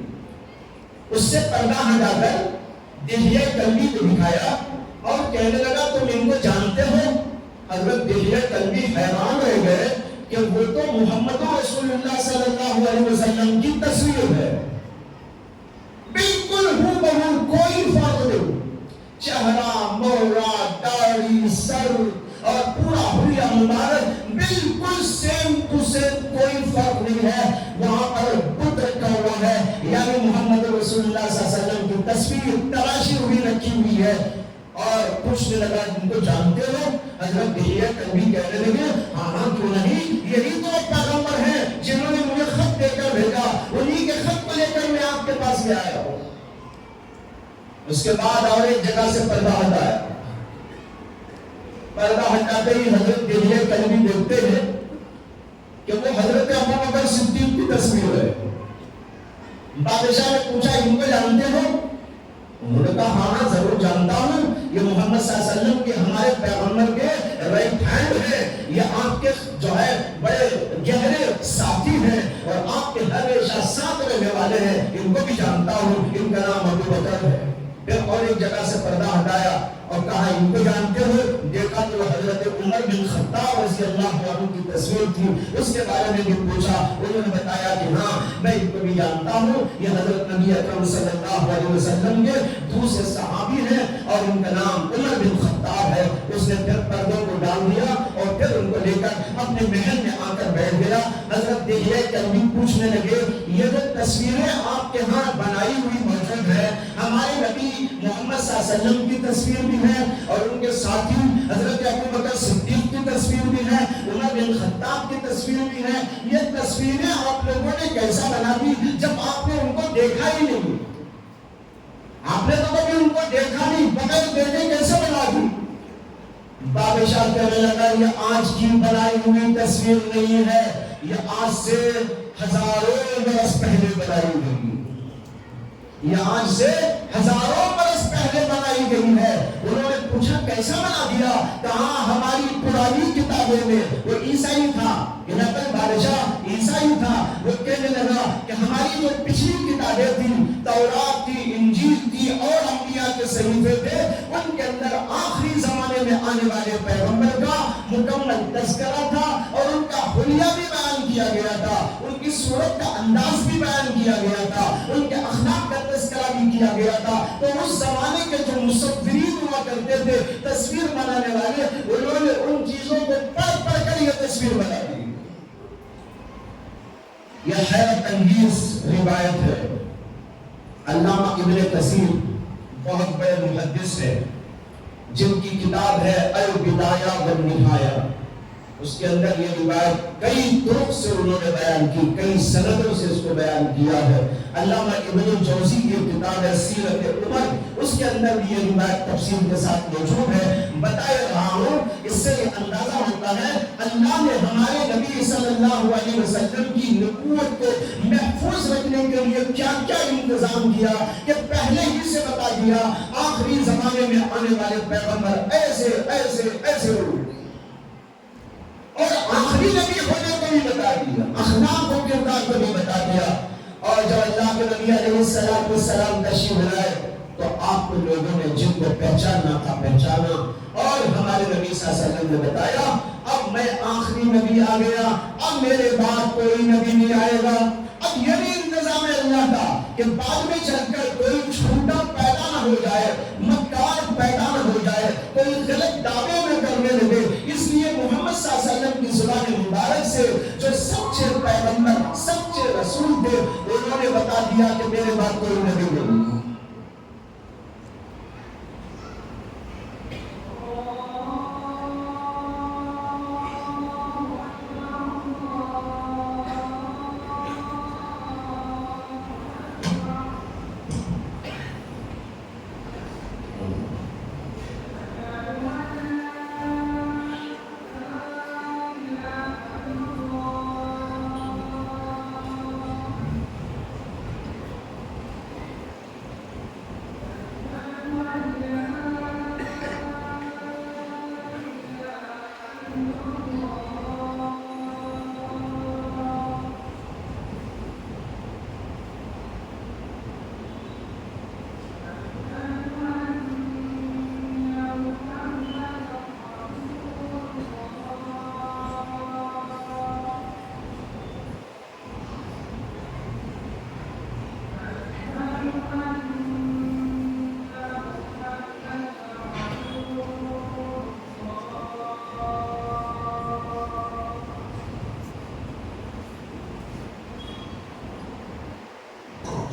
اس سے پردہ ہٹا کر دحیہ کلبی کو دکھایا اور کہنے لگا تم ان کو جانتے ہو؟ حضرت دحیہ کلبی حیران رہ گئے کہ وہ تو محمد رسول اللہ صلی اللہ علیہ وسلم کی تصویر ہے، بالکل ہو بہو، کوئی فرق نہیں. چہرہ، مورا، داڑھی، سر اور پورا حلیہ مبارک بالکل سیم ٹو سیم، کوئی فرق نہیں ہے. وہاں پر بت رکھا ہوا ہے، یعنی محمد رسول اللہ صلی اللہ علیہ وسلم کی تصویر تراشی ہوئی رکھی ہوئی ہے. اور پوچھنے لگا ان کو جانتے ہو؟ حضرت دحیہ کلبی کہنے لگے ہاں ہاں کیوں نہیں، یہی تو پیغمبر ہیں جنہوں نے مجھے خط دے کر بھیجا، انہی کے خط کو لے کر میں آپ کے پاس بھی آیا ہوں. اس کے بعد اور ایک جگہ سے پردہ ہٹایا. پردہ ہٹاتے ہی حضرت دحیہ کلبی دیکھتے ہیں کہ وہ حضرت ابوبکر صدیق کی تصویر ہے. بادشاہ نے پوچھا ان کو جانتے ہو؟ انہوں نے کہا ہاں ضرور جانتا ہوں، یہ محمد صلی اللہ علیہ وسلم کے ہمارے پیغمبر کے رائٹ ہینڈ ہے، یہ آپ کے جو ہے بڑے گہرے ساتھی ہیں اور آپ کے ہمیشہ ساتھ رہنے والے ہیں. ان کو بھی جانتا ہوں، ان کا نام ابوبکر ہے. پھر اور ایک جگہ سے پردہ ہٹایا اور کہا ان کو جانتے ہو؟ دیکھا تو حضرت عمر بن خطاب رضی اللہ عنہ کی تصویر تھی. اس کے بارے میں بھی پوچھا، انہوں نے بتایا کہ ہاں میں ان کو بھی جانتا ہوں، یہ حضرت نبی اکرم صلی اللہ علیہ وسلم کے دوسرے صحابی ہیں اور ان کا نام عمر بن خطاب ہے. اس نے پھر پردوں کو ڈال دیا اور پھر ان کو لے کر اپنے محل میں آ کر بیٹھ گیا. حضرت دحیہ کلبی پوچھنے لگے یہ جو تصویریں آپ کے ہاں بنائی ہوئی موجود ہے، ہمارے نبی محمد صلی اللہ علیہ وسلم کی تصویر بھی ہے اور ان کے ساتھی حضرت ابوبکر صدیق کی تصویر بھی ہے، عمر بن خطاب کی تصویر بھی ہے، یہ تصویریں آپ لوگوں نے کیسا بنا دی جب آپ نے ان کو دیکھا ہی نہیں؟ آپ نے تو کبھی ان کو دیکھا نہیں، بغیر دیکھے کیسے بنا دی؟ بادشاہ کہنے لگا یہ آج کی بنائی ہوئی تصویر نہیں ہے، یہ آج سے ہزاروں برس پہلے بنائی گئی، یہ آج سے ہزاروں برس پہلے بنائی گئی ہے. انہوں نے پوچھا کیسا بنا دیا؟ کہاں ہماری پرانی کتابوں میں، وہ عیسائی تھا، ہرقل بادشاہ عیسائی تھا، وہ کہنے لگا کہ ہماری جو پچھلی کتابیں تھیں، تورات تھی، انجیل تھی اور انبیاء کے صحیفے تھے، ان کے اندر آخری زمانے میں آنے والے پیغمبر کا مکمل تذکرہ تھا اور ان کا حلیہ بھی بیان کیا گیا تھا، ان کی صورت کا انداز بھی بیان کیا گیا تھا، ان کے اخلاق کا تذکرہ بھی کیا گیا تھا. تو اس زمانے کے جو مصورین ہوا کرتے تھے، تصویر بنانے والے، انہوں نے ان چیزوں کو پڑھ پڑھ کر یہ تصویر بنا دی. یہ حیرت انگیز روایت ہے. علامہ ابن کثیر بہت بڑے محدث ہے جن کی کتاب ہے البدایہ والنہایہ، اس کے اندر یہ روایت کئی طرق سے انہوں نے بیان کی، کئی سندوں سے اس کو بیان کیا ہے. علامہ ابن جوزی کی کتاب ہے سیرت عمر، اس کے اندر بھی یہ روایت تفصیل کے ساتھ موجود ہے. بتا رہا ہوں، اس سے یہ اندازہ ہوتا ہے اللہ نے ہمارے نبی صلی اللہ علیہ وسلم کی نبوت کو محفوظ رکھنے کے لیے کیا کیا انتظام کیا کہ پہلے ہی سے بتا دیا آخری زمانے میں آنے والے پیغمبر ایسے ایسے ایسے ہوئے، اور آخری نبی ہونے کو بھی بتا دیا، اخلاق و کردار کو بھی بتا دیا. اور جب اللہ کے نبی علیہ السلام تشریف لائے تو آپ کو لوگوں نے جن کو پہچاننا تھا پہچانا، اور ہمارے نبی صلی اللہ علیہ وسلم نے بتایا اب میں آخری نبی آ گیا، اب میرے بعد کوئی نبی نہیں آئے گا. اب یہ بھی انتظام ہے اللہ کا کہ بعد میں چل کر کوئی چھوٹا پیدا نہ ہو جائے، مکار پیدا نہ ہو جائے، کوئی غلط دعوے نہ کرنے لگے۔ اس لیے محمد صلی اللہ علیہ وسلم کی زبان مبارک سے جو سچے پیغمبر، سچے رسول تھے، انہوں نے بتا دیا کہ میرے بعد کوئی نبی نہیں۔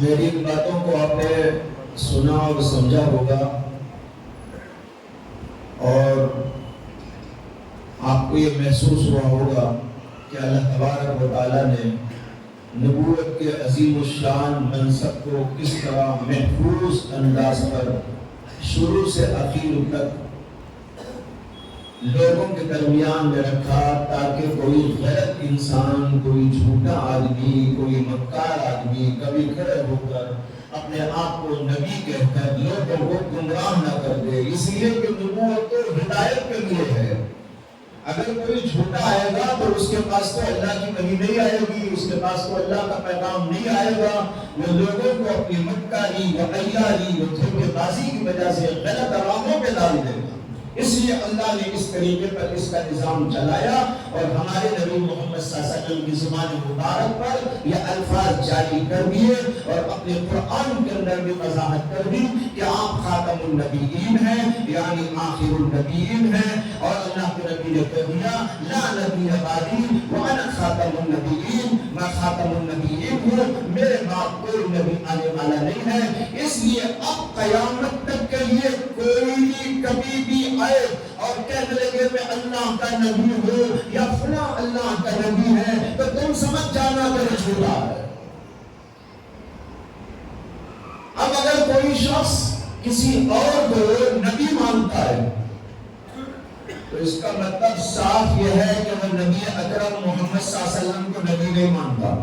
میری ان باتوں کو آپ نے سنا اور سمجھا ہوگا، اور آپ کو یہ محسوس ہوا ہوگا کہ اللہ تبارک و تعالیٰ نے نبوت کے عظیم الشان منصب کو کس طرح محفوظ انداز پر شروع سے آخر تک لوگوں کے درمیان میں رکھا، تاکہ کوئی غلط انسان، کوئی جھوٹا آدمی، کوئی مکار آدمی کبھی کھڑے ہو کر اپنے آپ کو نبی کہہ کر لوگوں کو گمراہ نہ کر دے۔ اس لیے کہ نبوت تو ہدایت کے لیے ہے۔ اگر کوئی جھوٹا آئے گا تو اس کے پاس تو اللہ کی وحی نہیں آئے گی، اس کے پاس تو اللہ کا پیغام نہیں آئے گا، وہ لوگوں کو اپنی مکاری و عیاری و دھوکے بازی کی وجہ سے غلط راہوں پہ ڈال دے گا۔ اس لیے اللہ نے اس طریقے پر اس کا نظام چلایا، اور ہمارے نبی محمد صلی اللہ علیہ وسلم کی زبان مبارک پر یہ الفاظ جاری کر دیے، اور اپنے قرآن کے اندر بھی وضاحت کر دی کہ آپ خاتم النبیین ہیں، یعنی آخر النبیین ہیں۔ اور اللہ کے نبی نے کہہ دیا لا نبی بعدی وانا خاتم النبیین، میں خاتم النبیین ہوں، میرے بعد کوئی نبی آنے والا نہیں ہے۔ اس لیے اب قیامت تک کے لیے کوئی بھی کبھی بھی آئے اور کہنے لگے میں اللہ کا نبی ہوں یا فلاں اللہ کا نبی ہے، تو تم سمجھ جانا کہ جھوٹا ہے۔ اب اگر کوئی شخص کسی اور کو نبی مانتا ہے تو اس کا مطلب صاف یہ ہے کہ وہ نبی اکرم محمد صلی اللہ علیہ وسلم کو نبی نہیں مانتا۔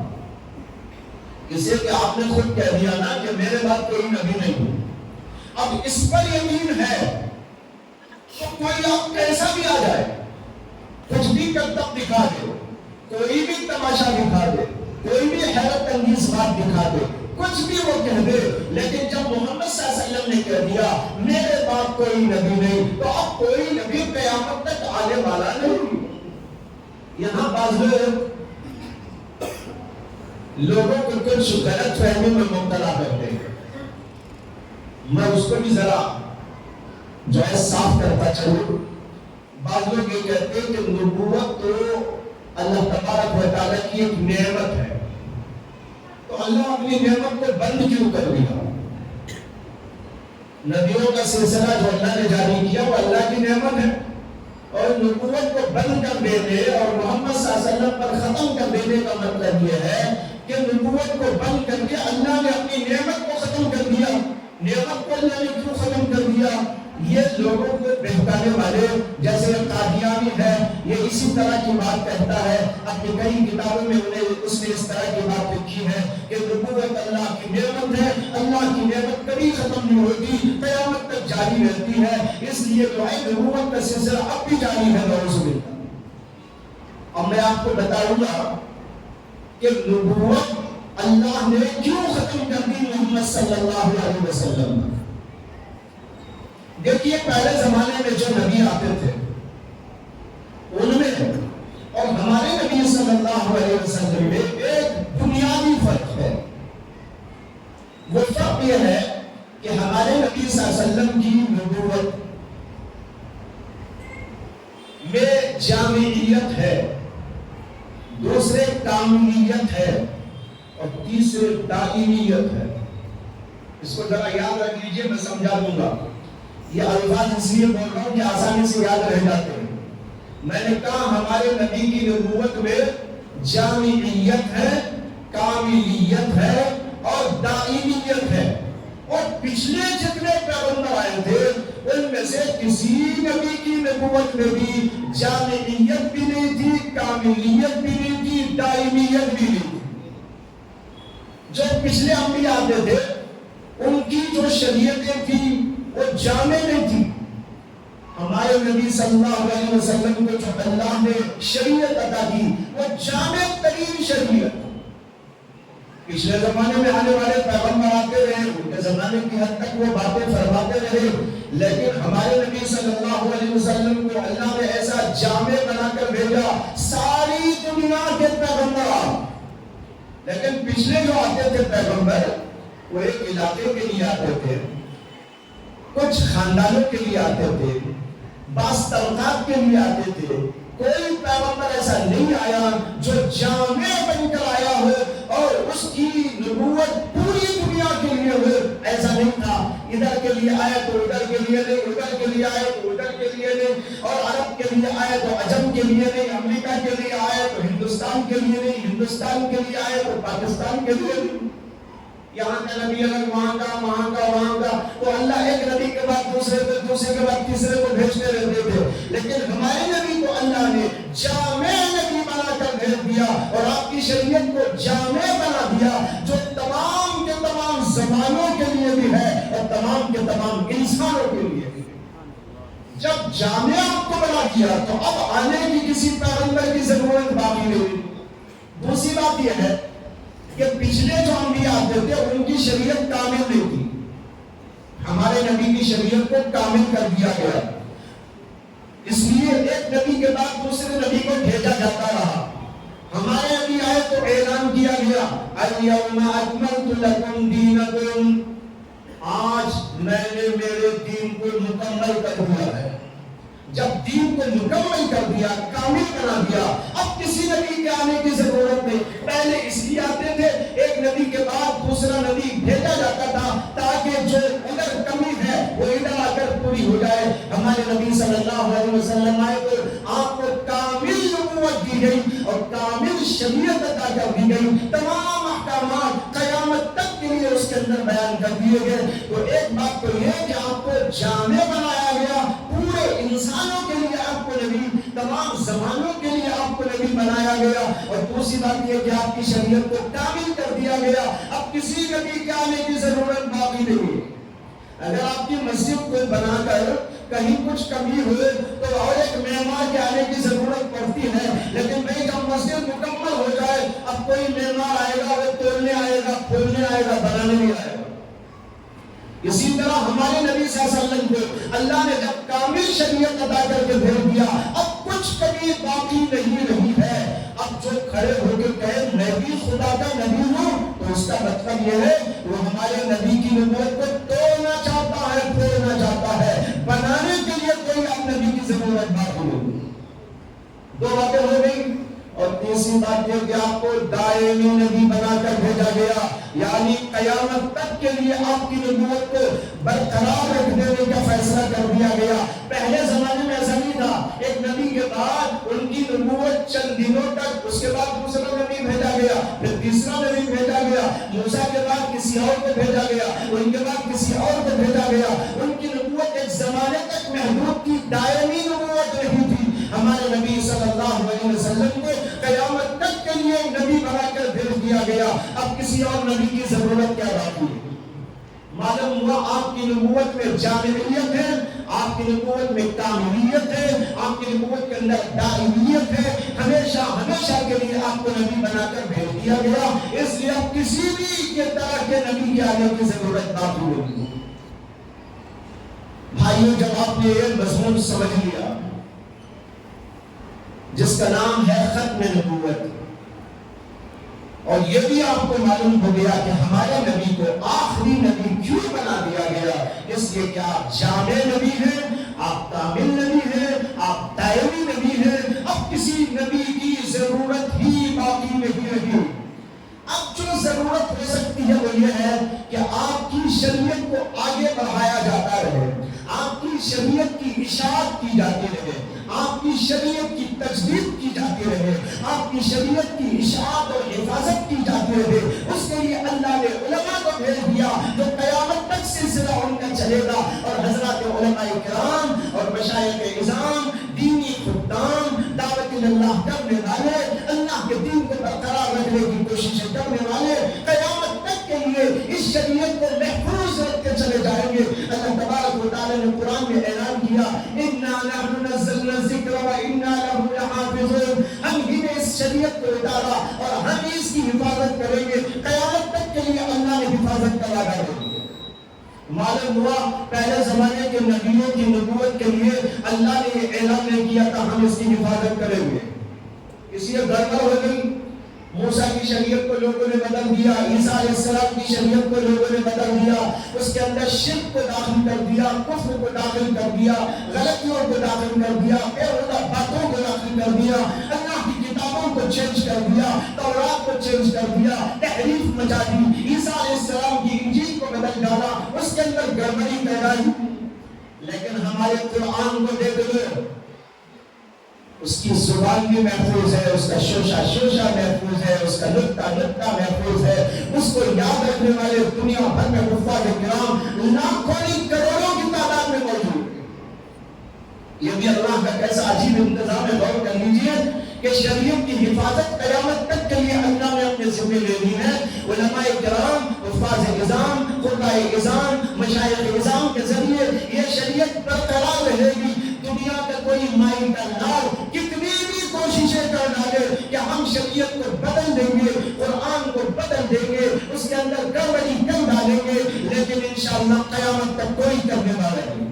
اسے کہ آپ نے خود کہہ دیا نا کہ میرے بعد کوئی نبی نہیں ہو۔ اب اس پر یقین ہے تو کوئی آپ کیسا بھی آ جائے، کچھ بھی کرتب دکھا دے، کوئی بھی تماشا دکھا دے، کوئی بھی حیرت انگیز بات دکھا دے، کچھ بھی وہ کہہ دے، لیکن جب محمد صلی اللہ علیہ وسلم نے کہہ دیا میرے بعد کوئی نبی نہیں، تو اب کوئی نبی قیامت تک آنے والا نہیں۔ یہاں بعض لوگوں کو کچھ غلط فہمی میں مبتلا کرتے ہیں، میں اس کو بھی ذرا جو ہے صاف کرتا چلوں۔ بعض لوگ یہ کہتے ہیں کہ نبوت تو اللہ تبارک و تعالیٰ کی ایک نعمت ہے، تو اللہ اپنی نعمت کو بند کیوں کر دیا؟ نبیوں کا سلسلہ جو اللہ نے جاری کیا وہ اللہ کی نعمت ہے، اور نبوت کو بند کر دینے اور محمد صلی اللہ علیہ وسلم پر ختم کر دینے کا مطلب یہ ہے کہ نبوت کو بند کر کے اللہ نے اپنی نعمت کو ختم کر دیا۔ نعمت کو اللہ نے کیوں ختم کر دیا؟ یہ لوگوں کو بہکانے والے جیسے قادیانی ہے، یہ اسی طرح کی بات کہتا ہے، اپنی کئی کتابوں میں اس نے اس طرح کی بات لکھی ہے کہ نبوت اللہ کی نعمت ہے، اللہ کی نعمت کبھی ختم نہیں ہوتی، قیامت تک جاری رہتی ہے، اس لیے جو ہے نبوت کا سلسلہ اب بھی جاری ہے۔ نعوذ باللہ۔ اب میں آپ کو بتاؤں گا کہ نبوت اللہ نے کیوں ختم کر دی محمد صلی اللہ علیہ وسلم۔ دیکھیے پہلے زمانے میں جو نبی آتے تھے ان میں اور ہمارے نبی صلی اللہ علیہ وسلم میں ایک بنیادی فرق ہے۔ وہ فرق یہ ہے کہ ہمارے نبی صلی اللہ علیہ وسلم کی نبوت میں جامعیت ہے، دوسرے کاملیت ہے، اور تیسرے دائمیت ہے۔ اس کو ذرا یاد رکھ لیجئے، میں سمجھا دوں گا۔ یہ الفاظ اس لیے بول رہا ہوں کہ آسانی سے یاد رہ جاتے ہیں۔ میں نے کہا ہمارے نبی کی نبوت میں جامعیت ہے، کاملیت ہے اور دائمیت ہے، اور پچھلے جتنے پیغمبر آئے تھے ان میں سے کسی نبی کی نبوت میں بھی جامعیت بھی نہیں تھی، کاملیت بھی نہیں تھی، دائمیت بھی نہیں تھی۔ جو پچھلے انبیاء آتے تھے ان کی جو شریعتیں تھیں وہ جامع نہیں تھی۔ ہمارے نبی صلی اللہ علیہ وسلم کو جو اللہ نے شریعت عطا کی وہ جامع ترین شریعت۔ پچھلے زمانے میں آنے والے پیغمبر آتے رہے، ان کے زمانے کی حد تک وہ باتیں فرماتے رہے، لیکن ہمارے نبی صلی اللہ علیہ وسلم کو اللہ نے ایسا جامع بنا کر بھیجا، ساری دنیا کے پیغمبر۔ لیکن پچھلے جو آتے تھے پیغمبر وہ ایک علاقے کے لیے آتے تھے، کچھ خاندانوں کے لیے آتے تھے، بعض طبقات کے لیے آتے تھے۔ کوئی پیغمبر ایسا نہیں آیا جو جامع بن کر آیا ہو اور اس کی نبوت پوری دنیا کے لیے ہو، ایسا نہیں تھا۔ ادھر کے لیے آئے تو ادھر کے لیے نہیں، ادھر کے لیے آئے تو ادھر کے لیے نہیں، اور عرب کے لیے آئے تو عجم کے لیے نہیں، امریکہ کے لیے آئے تو ہندوستان کے لیے نہیں، ہندوستان کے لیے آئے تو پاکستان کے لیے نہیں۔ یہاں کا نبی الگ، وہاں کا، وہاں کا، وہاں کا، تو اللہ ایک نبی کے بعد دوسرے کو، دوسرے کے بعد تیسرے کو بھیجتے رہتے تھے۔ لیکن ہمارے نبی کو اللہ نے جامع نبی بنا کر بھیج دیا، اور آپ کی شریعت کو جامع بنا دیا جو تمام کے تمام زمانوں کے لیے بھی ہے اور تمام کے تمام انسانوں کے لیے بھی۔ جب جامع آپ کو بنا دیا تو اب آنے کی کسی پیغمبر کی ضرورت باقی نہیں۔ دوسری بات یہ ہے کہ پچھلے جو انبیاء آتے تھے ان کی شریعت کامل نہیں تھی، ہمارے نبی کی شریعت کو کامل کر دیا گیا، اس لیے ایک نبی کے بعد دوسرے نبی کو بھیجا جاتا رہا۔ ہمارے نبی آئے تو اعلان کیا گیا الیوم اکملت لکم دینکم، آج میں نے میرے دین کو مکمل کر دیا ہے۔ جب دین کو مکمل کر دیا، کامل بنا دیا، اب کسی نبی کے آنے کی ضرورت نہیں۔ پہلے اس لیے آتے تھے ایک نبی کے بعد دوسرا نبی بھیجا جاتا تھا تاکہ جو ادھر کمی ہے وہ ادھر آ کر پوری ہو جائے۔ ہمارے نبی صلی اللہ علیہ وسلم آئے تو آپ کو کامل نبوت دی گئی اور کامل شریعت عطا کر دی گئی، تمام احکامات قیامت تک کے لیے اس کے اندر بیان کر دیے گئے۔ تو ایک بات تو یہ کہ آپ کو جامع بنایا گیا، پورے انسانوں کے لیے آپ کو نبی، تمام زمانوں کے لیے آپ کو نبی بنایا گیا، اور دوسری بات یہ کہ آپ کی شریعت کو کامل کر دیا گیا۔ اب کسی نبی کے آنے کی ضرورت باقی نہیں۔ اگر آپ کی مسجد کو بنا کر کہیں کچھ کمی ہوئے تو اور ایک معمار کے آنے کی ضرورت پڑتی ہے، لیکن بھئی جب مسجد مکمل ہو جائے اب کوئی معمار آئے گا، وہ توڑنے آئے گا، کھولنے آئے گا، بنانے نہیں آئے گا۔ اسی طرح ہمارے نبی صلی اللہ علیہ وسلم کو اللہ نے جب کامل شریعت عطا کر کے بھیج دیا، اب کچھ کمی باقی نہیں رہی ہے۔ اب جو کھڑے ہو کے کہے میں بھی خدا کا نبی ہوں تو اس کا مطلب یہ ہے وہ ہمارے نبی کی نبوت کو توڑنا چاہتا ہے، پھوڑنا چاہتا ہے۔ بنانے کے لیے کوئی اب نبی کی ضرورت باقی نہیں۔ دو باتیں ہو گئی، اور تیسری بات یہ کہ آپ کو دائمی نبی بنا کر بھیجا گیا، یعنی قیامت تک کے لیے آپ کی نبوت کو برقرار رکھ دینے کا فیصلہ کر دیا گیا۔ پہلے زمانے میں ایسا نہیں تھا، ایک نبی کے بعد ان کی نبوت چند دنوں تک، اس کے بعد دوسرا نبی بھیجا گیا، پھر تیسرا نبی بھیجا گیا، موسیٰ کے بعد کسی اور کو بھیجا گیا، ان کے بعد کسی اور کو بھیجا گیا۔ ان کی نبوت ایک زمانے تک محدود تھی، دائمی نبوت نہیں تھی۔ ہمارے نبی صلی اللہ علیہ وسلم کو قیامت تک کے لیے نبی بنا کر بھیج دیا گیا۔ اب کسی اور نبی کی ضرورت کیا باقی ہے؟ معلوم ہوا آپ کی نبوت میں جامعیت ہے، آپ کی نبوت میں کاملیت ہے، آپ کی نبوت کے اندر دائمیت ہے، ہمیشہ ہمیشہ کے لیے آپ کو نبی بنا کر بھیج دیا گیا۔ اس لیے اب کسی بھی کے طرح کے نبی کے آنے کی ضرورت باقی نہیں۔ بھائیوں، جب آپ نے یہ مضمون سمجھ لیا جس کا نام ہے ختم نبوت، اور یہ بھی آپ کو معلوم ہو گیا کہ ہمارے نبی کو آخری نبی کیوں بنا دیا گیا؟ اس لیے کہ آپ جامع نبی ہیں، آپ کامل نبی ہیں، آپ دائمی نبی ہیں. اب کسی نبی کی ضرورت ہی باقی نہیں رہی. اب جو ضرورت ہو سکتی ہے وہ یہ ہے کہ آپ کی شریعت کو آگے بڑھایا جاتا رہے، آپ کی شریعت کی اشاعت کی جاتی رہے، آپ کی شریعت کی تجدید کی جاتی رہے، آپ کی شریعت کی اشاعت اور حفاظت کی جاتی رہے. اس کے لیے اللہ نے علماء کو بھیج دیا جو قیامت تک سلسلہ ان کا چلے گا. اور حضرات علماء کرام اور مشائخ اعظام، دینی خدام، دعوت اللہ کرنے والے، اللہ کے دین کو برقرار رکھنے کی کوششیں کرنے والے قیامت تک کے لیے اس شریعت کو محفوظ رکھ کے چلے جائیں گے. اللہ تبارک و تعالی نے قرآن میں اعلان کیا اِنَّا نَحْنُ نَزَّلْنَا الذِّكْرَ وَإِنَّا لَهُ لَحَافِظُونَ. ہم ہی نے اس شریعت کو اتارا اور ہم ہی اس کی حفاظت کریں گے. قیامت تک کے لیے اللہ نے حفاظت کا وعدہ کیا. معلوم ہوا پہلے زمانے کے نبیوں کی نبوت کے لیے اللہ نے یہ اعلان نہیں کیا تھا ہم اس کی حفاظت کریں گے. اس لیے گڑبڑ ہو گئی. موسیٰ کی شریعت کو لوگوں نے بدل دیا، عیسیٰ علیہ السلام کی شریعت کو لوگوں نے بدل دیا، اس کے اندر شرک کو داخل کر دیا، کفر کو داخل کر دیا، غلطیوں کو داخل کر دیا، بےہودہ باتوں کو داخل کر دیا، اللہ کی کتابوں کو چینج کر دیا، تورات کو چینج کر دیا، تحریف مچا دی. عیسیٰ علیہ السلام کی انجیل کو بدل ڈالا، اس کے اندر گڑبڑی پیدا ہوئی. لیکن ہمارے قرآن کو دیکھ لو، اس کی زبان بھی محفوظ ہے، اس کا شوشہ شوشہ محفوظ ہے، اس کا نکتہ نکتہ محفوظ ہے. اس کو یاد رکھنے والے دنیا بھر میں حفاظ کرام لاکھوں کروڑوں کی تعداد میں موجود ہیں. یہ بھی اللہ کا کیسا عجیب انتظام ہے. غور کر لیجیے کہ شریعت کی حفاظت قیامت تک کے لیے اللہ نے اپنے ذمہ لے لی ہے. علماء کرام، حفاظ اعظام، خطبہ اعظام، مشائخ اعظام کے ذریعے یہ شریعت برقرار رہے گی. دنیا کا کوئی مائی کا لال کتنی بھی کوششیں کر ڈالے کہ ہم شریعت کو بدل دیں گے، قرآن کو بدل دیں گے، اس کے اندر گڑبڑی کر ڈالیں گے، لیکن انشاءاللہ قیامت تک کوئی کرنے والا نہیں.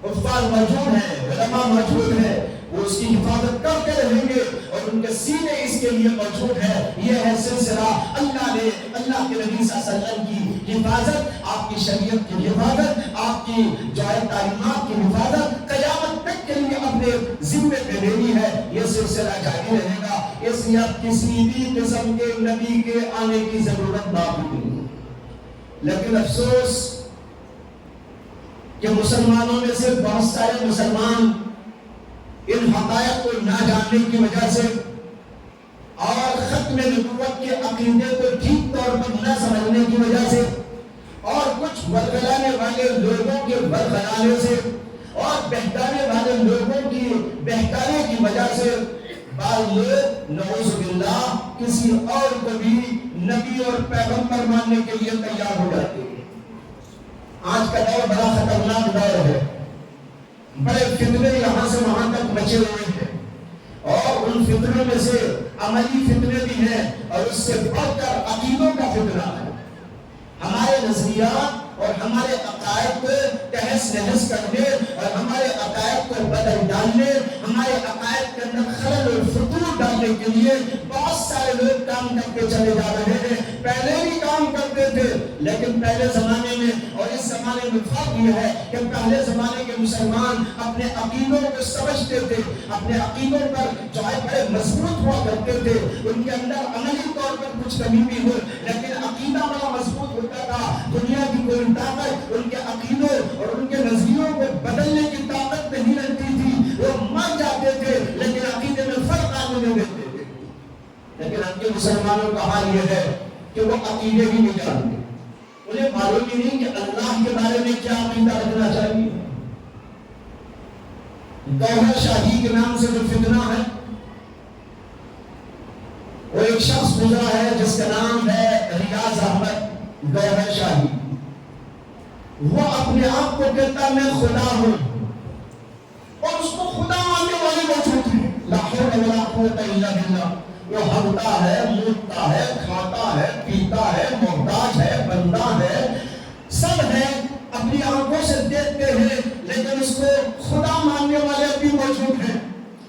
حفاظ موجود ہیں، علماء موجود ہیں، وہ اس کی حفاظت کرتے رہیں گے اور ان کے سینے اس کے لیے موجود ہے. یہ ہے سلسلہ اللہ نے اللہ کے نبی صلی اللہ علیہ وسلم کی حفاظت، آپ کی شریعت کی حفاظت، آپ کی جو ہے تعلیمات کی حفاظت قیامت تک کے لیے اپنے ذمے پہ لینی ہے. یہ سلسلہ جاری رہے گا. اس لیے اب کسی بھی قسم کے نبی کے آنے کی ضرورت باقی نہیں. لیکن افسوس کہ مسلمانوں میں سے بہت سارے مسلمان ان حقائق کو نہ جاننے کی وجہ سے اور ختم نبوت کے عقیدے کو ٹھیک طور پر نہ سمجھنے کی وجہ سے اور کچھ ورگلانے والے لوگوں کے ورگلانے سے اور بہکانے والے لوگوں کی بہکانے کی وجہ سے بعض لوگ نعوذ باللہ کسی اور کو بھی نبی اور پیغمبر ماننے کے لیے تیار ہو جاتے ہیں. آج کا دور بڑا خطرناک دور ہے. بڑے فتنے یہاں سے وہاں تک مچے ہوئے ہیں اور ان فتنوں میں سے عملی فتنے بھی ہیں اور اس سے بڑھ کر عقیدوں کا فتنہ ہے. ہمارے نظریات اور ہمارے عقائد کو تہس نہس کرنے اور ہمارے عقائد کو بدل ڈالنے، ہمارے عقائد کے اندر خلل اور فتور ڈالنے کے لیے بہت سارے لوگ کام کرتے چلے جا رہے ہیں. پہلے بھی کام کرتے تھے لیکن پہلے زمانے میں اور اس زمانے میں فرق یہ ہے کہ پہلے زمانے کے مسلمان اپنے عقیدوں کو سمجھتے تھے، اپنے عقیدوں پر جو ہے بڑے مضبوط ہوا کرتے تھے. ان کے اندر عملی طور پر کچھ کمی بھی ہو لیکن عقیدہ بڑا مضبوط ہوتا تھا. دنیا کی کوئی طاقت ان کے عقیدوں اور ان کے نظریوں کو بدلنے کی طاقت نہیں رہتی تھی. وہ مر جاتے تھے لیکن عقیدے میں فرق آنے نہیں دیتے تھے. لیکن اب کے مسلمانوں کا حال یہ ہے کہ وہ عقیدے بھی نہیں جانتے. انہیں معلوم ہی نہیں کہ اللہ کے بارے میں کیا عقیدہ رکھنا چاہیے. گوہر شاہی کے نام سے جو فتنہ ہے، وہ ایک شخص گزرا ہے جس کا نام ہے ریاض احمد گوہر شاہی. وہ اپنے آپ کو کہتا میں خدا ہوں اور اس کو خدا ماننے والے موجود ہیں. لا حول ولا قوت الا باللہ. وہ ہنتا ہے، مونتا ہے، کھاتا ہے، پیتا ہے، محتاج ہے، بندہ ہے، سب ہے، اپنی آنکھوں سے دیکھتے ہیں لیکن اس کو خدا ماننے والے بھی موجود ہیں.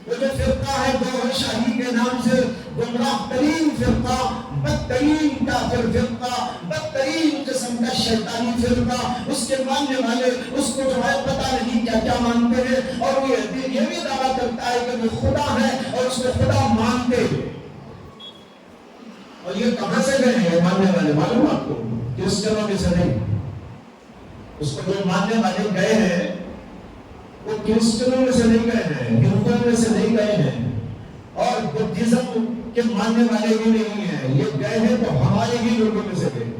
وہ جو فرقہ ہے گوہر شاہی کے نام سے گمراہ ترین فرقہ، بدترین کافر فرقہ، بدترین قسم قسم کا شیطانی فرقہ، اس کے ماننے والے اس کو جو ہے پتہ نہیں کیا کیا مانتے ہیں، اور وہ یہ بھی دعویٰ کرتا ہے کہ وہ خدا ہے اور اس کو خدا مانتے ہیں۔ اور یہ کہاں سے گئے ہیں ماننے والے؟ معلوم آپ کو؟ کرسچنوں میں سے نہیں۔ اس کو جو ماننے والے گئے ہیں وہ کرسچنوں میں سے نہیں گئے ہیں، ہندوؤں میں سے نہیں گئے ہیں، اور بدھزم کے ماننے والے بھی نہیں ہیں، یہ گئے ہیں تو ہمارے ہی لوگوں میں سے گئے۔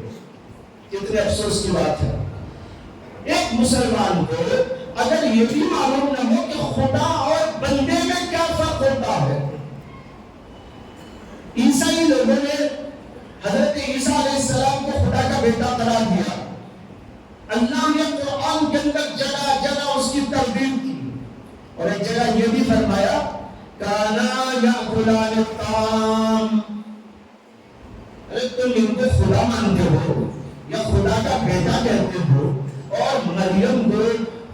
کتنے افسوس کی بات ہے۔ ایک مسلمان کو اگر یہ بھی معلوم نہ ہو کہ خدا اور بندے میں کیا فرق ہوتا ہے۔ عیسائی لوگوں نے حضرت عیسیٰ علیہ السلام کو خدا کا بیٹا قرار دیا۔ اللہ نے قرآن کے اندر جگہ جگہ اس کی تردید کی، اور ایک جگہ یہ بھی فرمایا کانا یاکلان الطعام، ارے تم ان کو خدا مانتے ہو یا خدا کا بیٹا کہتے ہو، اور مریم کو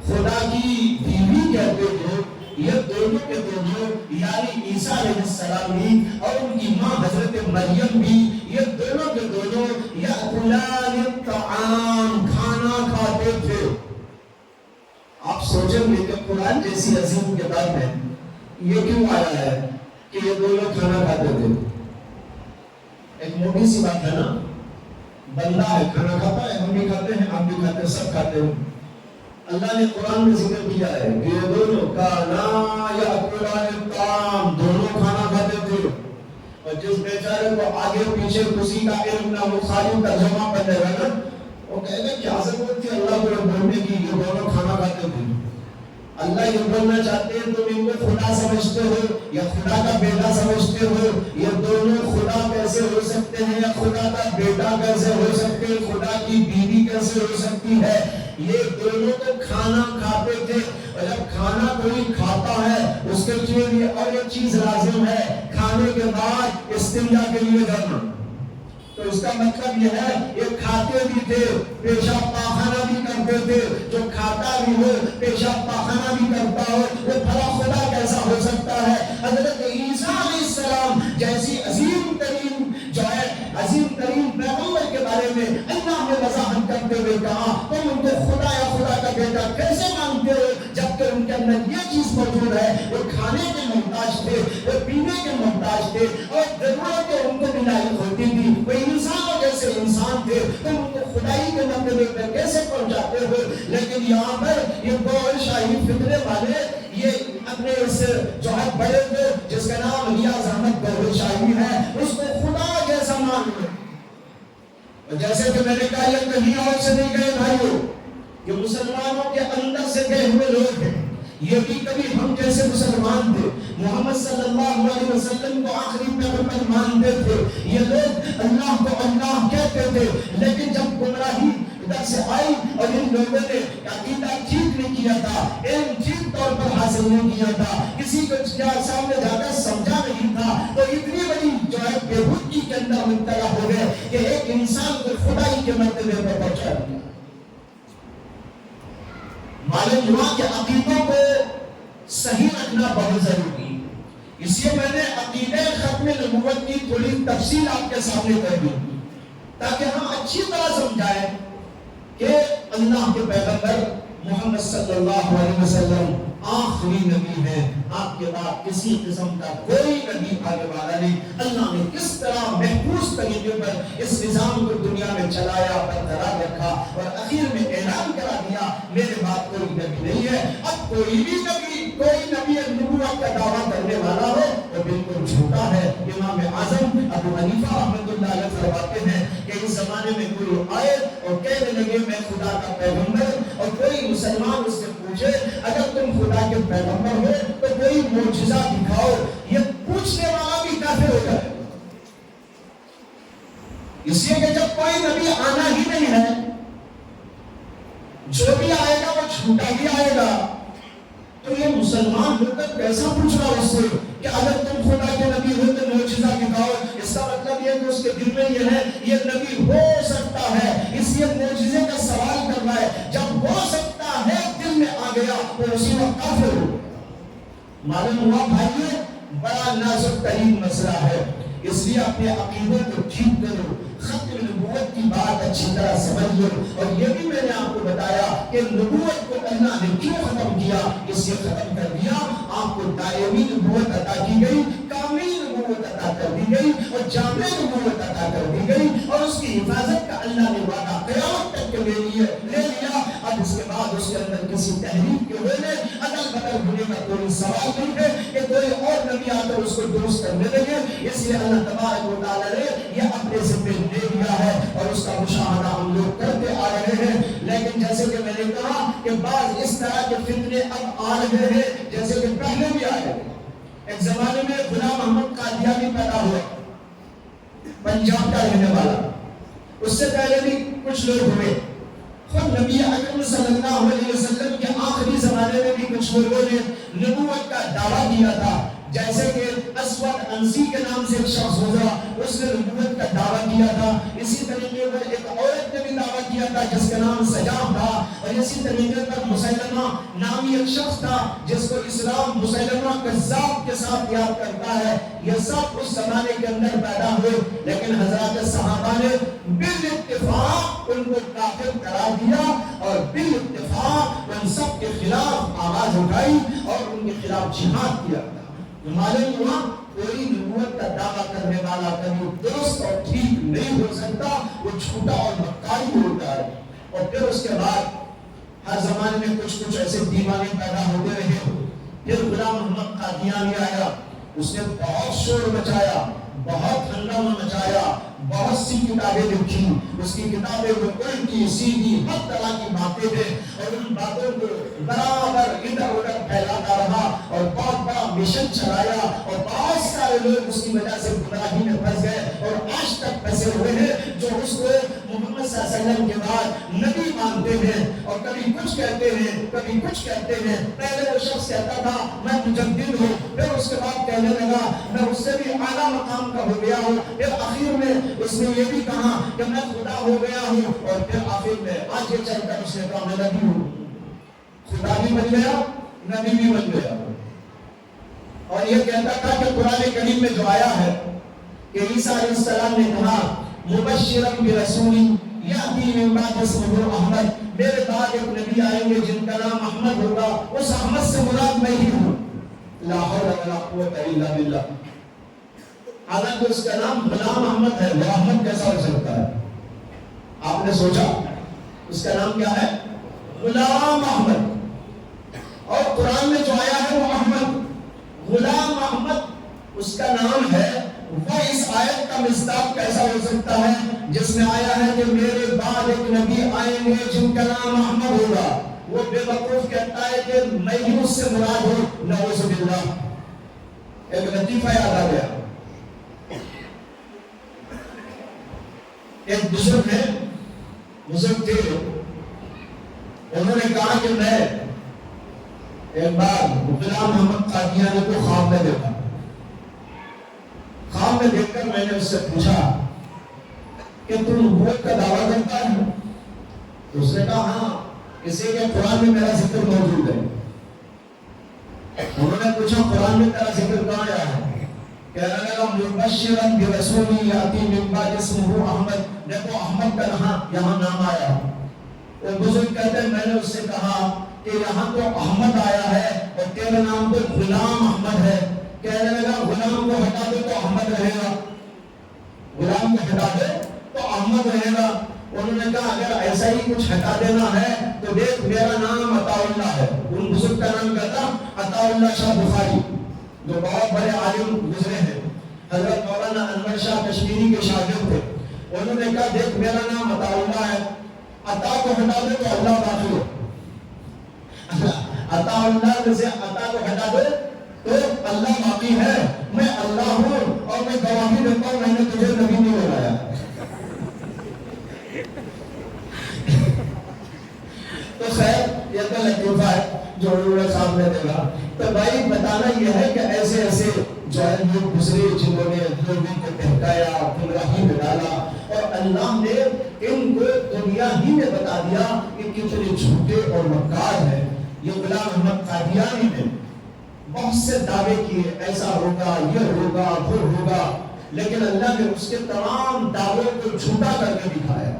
خدا کی بیوی کہتے ہو، یہ دونوں کے دونوں یعنی عیسیٰ علیہ السلام بھی اور ان کی ماں حضرت مریم بھی، یہ دونوں کے دونوں یاکلان الطعام، کھانا کھاتے تھے۔ آپ سوچیں گے کہ قرآن جیسی عظیم کتاب میں یہ کیوں آیا ہے کہ یہ دونوں کھانا کھاتے تھے؟ ایک موٹی سی بات ہے نا، بندہ ہے کھانا کھاتا ہے، ہم بھی کھاتے ہیں، آپ بھی کھاتے ہیں، سب کھاتے ہیں۔ اللہ نے قرآن میں ذکر کیا ہے کہ یہ دونوں کانا یاکلان الطعام، دونوں کھانا کھاتے تھے۔ اور جس بیچارے کو آگے پیچھے کسی کا علم نہ ہو، خالی ترجمہ پڑھنے لگا، وہ کہے گا کیا ضرورت تھی اللہ کو بولنے کی، یہ دونوں کھانا کھاتے تھے۔ اللہ یہ بولنا چاہتے ہیں تم ان کو خدا سمجھتے ہو یا خدا کا بیٹا سمجھتے ہو، یہ دونوں خدا کیسے ہو سکتے ہیں یا خدا کا بیٹا کیسے ہو سکتے ہیں، خدا کی بیوی کیسے ہو سکتی ہے؟ یہ دونوں تو کھانا کھاتے تھے، اور جب کھانا کوئی کھاتا ہے اس کے لیے اور ایک چیز لازم ہے، کھانے کے بعد استنجا کے لیے جانا۔ تو اس کا مطلب یہ ہے یہ کھاتے بھی تھے، پیشاب پاخانہ بھی کرتے تھے، جو کھاتا بھی ہو پیشاب پاخانہ بھی کرتا ہو، وہ بھلا خدا کیسا ہو سکتا ہے؟ حضرت عیسیٰ علیہ السلام جیسی عظیم ترین جو ہے عظیم ترین پیغمبر کے بارے میں اللہ نے وضاحت کرتے ہوئے کہا تم ان کو خدا یا خدا کا بیٹا کیسے مانتے ہو، جبکہ ان کے اندر یہ چیز موجود ہے، وہ کھانے کے محتاج تھے، وہ پینے کے محتاج تھے، اور ضرورتیں ان کو بھی لاحق ہوتی تھی، وہ انسانوں جیسے انسان تھے، تم ان کو خدائی کے مرتبے پر کیسے پہنچاتے ہو؟ لیکن یہاں پر یہ گور شاہی فکرے والے یہ اپنے اس جو ہے بڑے کو جس کا نام ریاض احمد گور شاہی ہے اس کو خدا جیسا مان لو۔ جیسے کہ میں نے کہا یہ کہیں اور سے نہیں گئے بھائیو، یہ مسلمانوں کے اندر سے گئے ہوئے لوگ ہیں، یہ بھی کبھی ہم جیسے مسلمان تھے، محمد صلی اللہ علیہ وسلم کو آخری پیغمبر مانتے تھے، یہ لوگ اللہ کو اللہ کہتے تھے، لیکن جب گمراہی ادھر سے آئی اور ان لوگوں نے عقیدہ ٹھیک نہیں کیا تھا، علم ٹھیک طور پر حاصل نہیں کیا تھا، کسی کو سامنے جا کر سمجھا نہیں تھا، تو اتنی بڑی جو ہے بےہودگی کے اندر مبتلا ہو گئے کہ ایک انسان کو خدائی کے مرتبے پر پہنچا دیا۔ معلوم ہوا کہ عقیدوں کو صحیح رکھنا بہت ضروری ہے، اس لیے میں نے عقیدہ ختم نبوت کی تھوڑی تفصیل آپ کے سامنے کر دی تاکہ ہم اچھی طرح سمجھائیں کہ اللہ کے پیغمبر محمد صلی اللہ علیہ وسلم آخری نبی ہے، آپ کے بعد کسی قسم کا کوئی نبی آنے والا نہیں۔ اللہ نے کس طرح محفوظ طریقے پر اس نظام کو دنیا میں چلایا، برقرار رکھا اور اخیر میں اعلان کرا دیا میرے بعد کوئی نبی نہیں ہے۔ اب کوئی بھی نبی، کوئی نبی نبوت کا دعویٰ کرنے والا ہو وہ بالکل جھوٹا ہے۔ امام اعظم ابو حنیفہ رحمۃ اللہ علیہ فرماتے ہیں کہ اس زمانے میں کوئی آئے اور کہنے لگے میں خدا کا پیغمبر، اور کوئی مسلمان اس سے پوچھے اگر تم خدا کے پیغمبر ہو تو کوئی معجزہ دکھاؤ، یہ پوچھنے والا بھی کافر ہو جائے، اس لیے کہ جب کوئی نبی آنا ہی نہیں ہے، جو بھی آئے گا وہ جھوٹا ہی آئے گا، تو یہ مسلمان ہو کر کیسا پوچھ رہا اس سے کہ اگر تم خدا کے نبی ہو تو معجزہ دکھاؤ؟ اس کا مطلب یہ کہ اس کے دل میں یہ ہے یہ نبی ہو سکتا ہے، اس لیے معجزے کا سوال کر رہا ہے۔ جب ہو سکتا ہے دل میں آ گیا تو اسی وقت کافر ہو۔ معلوم ہوا بھائیو بڑا نازک ترین مسئلہ ہے، اس لیے اپنے عقیدے کو ٹھیک کرو، ختم نبوت کی بات اچھی طرح سمجھ لو، اور یہ بھی میں نے آپ کو بتایا کہ نبوت کو اللہ نے کیوں ختم کیا، اس لیے ختم کر دیا آپ کو دائمی نبوت عطا کی گئی، کامل نبوت عطا کر دی گئی، اور جامع نبوت عطا کر دی گئی، اور اس کی حفاظت کا اللہ نے وعدہ قیامت تک کے لیے لے لیا۔ اب اس کے بعد اس کے اندر کسی تحریف کے ہونے عدل بدل ہونے کا کوئی سوال نہیں ہے کہ کوئی اور نبی آ کر اس کو درست کرنے لگے، اس لیے اللہ تبارک و تعالی نے یہ اپنے ذمہ لے لیا ہے، اور اس کا مشاہدہ ہم لوگ کرتے آ رہے ہیں۔ لیکن جیسے کہ میں نے کہا کہ بعض اس طرح کے فتنے اب آ رہے ہیں جیسے کہ پہلے بھی آئے۔ ایک زمانے میں غلام احمد قادیانی پیدا ہوا، پنجاب کا رہنے والا، اس سے پہلے بھی کچھ لوگ ہوئے، خود نبی اکرم صلی اللہ علیہ وسلم کے آخری زمانے میں بھی کچھ لوگوں نے نبوت کا دعویٰ کیا تھا، جیسے کہ اسود انسی کے نام سے ایک شخص گزرا، اس نے نبوت کا دعویٰ کیا تھا۔ اسی طریقے پر ایک عورت نے بھی دعویٰ کیا تھا جس کا نام سجام تھا، اور اسی طریقے پر مسیلمہ نامی ایک شخص تھا جس کو اسلام مسیلمہ کذاب کے ساتھ یاد کرتا ہے۔ یہ سب اس زمانے کے اندر پیدا ہوئے، لیکن حضرات صحابہ نے بالاتفاق ان کو کافر قرار دیا، اور بالاتفاق ان سب کے خلاف آواز اٹھائی اور ان کے خلاف جہاد کیا۔ معلوم ہوا کوئی نبوت کا دعویٰ کرنے والا کبھی درست اور ٹھیک نہیں ہو سکتا، وہ جھوٹا اور مکاری ہوتا ہے۔ اور پھر اس کے بعد ہر زمانے میں کچھ ایسے دیوانے پیدا ہوتے رہے۔ پھر غلام احمد قادیانی آیا، اس نے بہت شور مچایا، بہت ہنگامہ مچایا، بہت سی کتابیں لکھی، اس کی کتابیں میں الٹی سیدھی ہر طرح کی باتیں ہیں، اور ان باتوں کو برابر ادھر ادھر پھیلاتا رہا، اور بہت بڑا مشن چلایا، اور بہت سارے لوگ اس کی وجہ سے گمراہی میں پھنس گئے، اور آج تک پھنسے ہوئے ہیں، جو اس کو محمد صلی اللہ علیہ وسلم کے بعد نبی مانتے ہیں، اور کبھی کچھ کہتے ہیں کبھی کچھ کہتے ہیں۔ پہلے وہ شخص کہتا تھا میں مجدد ہوں، پھر اس کے بعد کہنے لگا میں اس سے بھی اعلیٰ مقام کا ہو گیا ہوں، پھر آخر میں اس نے یہ بھی کہا کہ میں خدا ہو گیا ہوں، اور پھر آخر میں آج یہ چل کر اس نے کہا میں نبی ہوں۔ خدا بھی بن گیا، نبی بھی بن گیا، اور یہ کہتا تھا کہ قرآن کریم میں جو آیا ہے کہ عیسیٰ علیہ السلام نے کہا مبشرا برسول یأتی من بعد اسمہ احمد، میرے بعد ایک نبی آئیں گے جن کا نام احمد ہوگا، اس احمد سے مراد میں ہی ہوں۔ لا حول ولا قوت الا باللہ۔ حالانکہ اس کا نام غلام احمد ہے، وہ احمد کیسا ہو سکتا ہے؟ آپ نے سوچا اس کا نام کیا ہے؟ غلام احمد، اور قرآن میں جو آیا ہے وہ احمد، غلام احمد اس کا نام ہے، وہ اس آیت کا مصداق کیسا ہو سکتا ہے جس میں آیا ہے کہ میرے بعد ایک نبی آئیں گے جن کا نام احمد ہوگا؟ وہ بے وقوف کہتا ہے کہ میں ہی اس سے مراد ہوں، نعوذ باللہ۔ ایک لطیفہ یاد آ گیا، ایک بزرگ ہے، بزرگ تھے، انہوں نے کہا کہ میں ایک بار غلام احمد قادیانی کو خواب میں دیکھا، خواب میں دیکھ کر میں نے اس سے پوچھا کہ تم نبوت کا دعویٰ کرتا ہے؟ تو اس نے کہا ہاں، اس لیے کہ قرآن میں میرا ذکر موجود ہے۔ انہوں نے پوچھا قرآن میں تیرا ذکر کہاں آیا ہے؟ کہنے لگا مبشرا برسول یأتی من بعد اسمہ احمد، دیکھو احمد کا یہاں نام آیا۔ وہ بزرگ کہتے ہیں میں نے اس سے کہا کہ یہاں تو احمد آیا ہے اور تیرا نام تو غلام احمد ہے۔ کہنے لگا غلام کو ہٹا دے تو احمد رہے گا، غلام کو ہٹا دے تو احمد رہے گا۔ انہوں نے کہا اگر ایسا ہی کچھ ہٹا دینا ہے تو دیکھ میرا نام عطا اللہ ہے۔ ان بزرگ کا نام کیا تھا؟ عطا اللہ شاہ بخاری، جو بہت بڑے عالم گزرے ہیں، حضرت مولانا انور شاہ کشمیری کے شاگرد تھے۔ انہوں نے کہا دیکھ میرا نام عطا اللہ ہے، عطا کو ہٹا دے تو اللہ باقی ہو، عطا اللہ سے عطا کو ہٹا دے تو اللہ باقی ہے۔ میں اللہ ہوں اور میں گواہی دیتا ہوں میں نے تجھے نبی نہیں بنایا۔ تو خیر یہ تو لطیفہ ہے جو انہوں نے سامنے دیکھا۔ تو بھائی بتانا یہ ہے کہ ایسے ایسے جو ہے لوگ گزرے جنہوں نے لوگوں کو بہکایا، گمراہی میں ڈالا، اور اللہ نے ان کو دنیا ہی میں بتا دیا کہ کتنے جھوٹے اور مکار ہیں۔ یہ غلام احمد قادیانی نے بہت سے دعوے کیے، ایسا ہوگا، یہ ہوگا، وہ ہوگا، لیکن اللہ نے اس کے تمام دعووں کو جھوٹا کر کے دکھایا.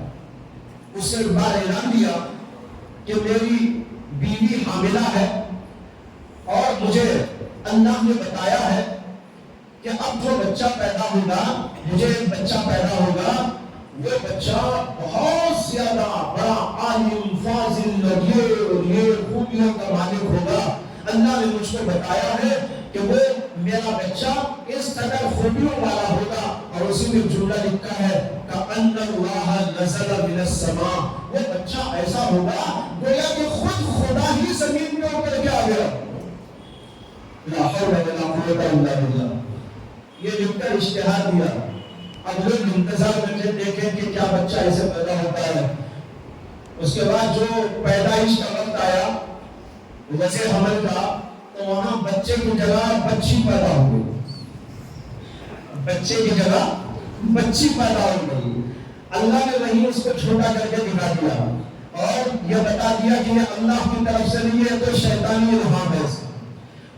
اس نے ایک بار اعلان دیا کہ میری بیوی حاملہ ہے اور مجھے اللہ نے بتایا ہے کہ اب جو بچہ پیدا ہوگا, مجھے ایک بچہ پیدا ہوگا, وہ بچہ بہت زیادہ بڑا عالم فاضل اور یہ خوبیوں کا مالک ہوگا. اللہ نے مجھ کو بتایا ہے کہ وہ میرا بچہ اس قدر خوبیوں والا ہوگا. اور اسی میں جملہ لکھا ہے کأن اللہ نزل من السماء, وہ بچہ ایسا ہوگا گویا کہ خود خدا ہی زمین میں اتر کے آ گیا. لا حول ولا قوت الا باللہ. یہ لکھ کر اشتہار دیا. اب لوگ انتظار کرتے دیکھیں کہ کیا بچہ ایسے پیدا ہوتا ہے. اس کے بعد جو پیدائش کا وقت آیا وضع حمل کا, تو وہاں بچے کی جگہ بچی پیدا ہو گئی. بچے کی جگہ بچی پیدا ہو گئی. اللہ نے وہیں اس کو چھوٹا کر کے دکھا دیا اور یہ بتا دیا کہ یہ اللہ کی طرف سے نہیں ہے, تو شیطانی الہام ہے.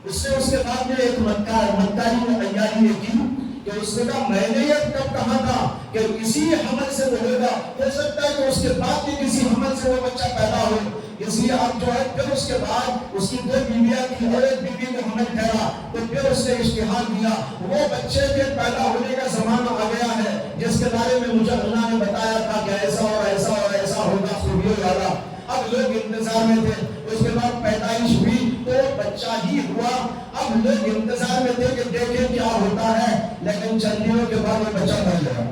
اس نے اس کے بعد میں ایک مکاری میں عیاری نے کی کہ اس نے کہا میں نے یہ کب کہا تھا کہ اسی حمل سے وہ ہوگا, ہو سکتا ہے کہ اس کے بعد بھی کسی حمل سے وہ بچہ پیدا ہو. اس لیے اب جو ہے پھر اس کے بعد اس کی دو بیویاں تھی اور ایک بیوی کو حمل ٹھہرا, تو پھر اس نے اشتہار دیا وہ بچے کے پیدا ہونے کا زمانہ آ گیا ہے جس کے بارے میں مجھے اللہ نے بتایا تھا کہ ایسا اور ایسا اور ایسا ہوگا خوبیوں والا. اب لوگ انتظار میں تھے. اس کے بعد پیدائش ہوئی تو بچہ ہی ہوا. اب لوگ انتظار میں تھے کہ دیکھیں کیا ہوتا ہے, لیکن چند دنوں کے بعد وہ بچہ مر گیا.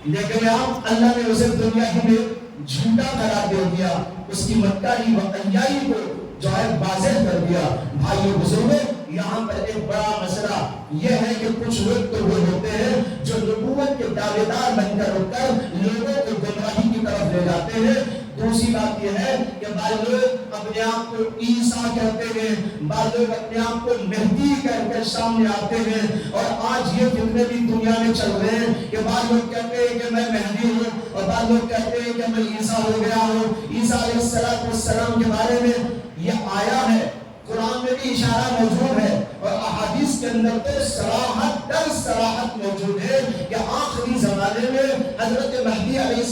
لیکن اب اللہ نے اسے دنیا ہی میں جھوٹا قرار دے دیا. اس کی مکاری و عیاری کو جو ہے واضح کر دیا. بھائیو بزرگوں, یہاں پر ایک بڑا مسئلہ یہ ہے کہ کچھ لوگ تو وہ ہوتے ہیں جو نبوت کے دعوے دار بن کر اٹھ کر لوگوں کو گمراہی کی طرف لے جاتے ہیں. دوسری بات یہ ہے کہ بعض لوگ اپنے آپ کو عیسیٰ کہتے ہیں, بعض لوگ اپنے آپ کو مہدی کہہ کر سامنے آتے ہیں. اور آج یہ فتنے بھی دنیا میں چل رہے ہیں کہ بعض لوگ کہتے ہیں کہ میں مہدی ہوں اور بعض لوگ کہتے ہیں کہ میں عیسیٰ ہو گیا ہوں. عیسیٰ علیہ السلام کے بارے میں یہ آیا ہے, قرآن میں بھی اشارہ موجود ہے اور احادیث کے اندر تو صراحت در صراحت موجود ہے کہ آخری زمانے میں حضرت مہدی علیہ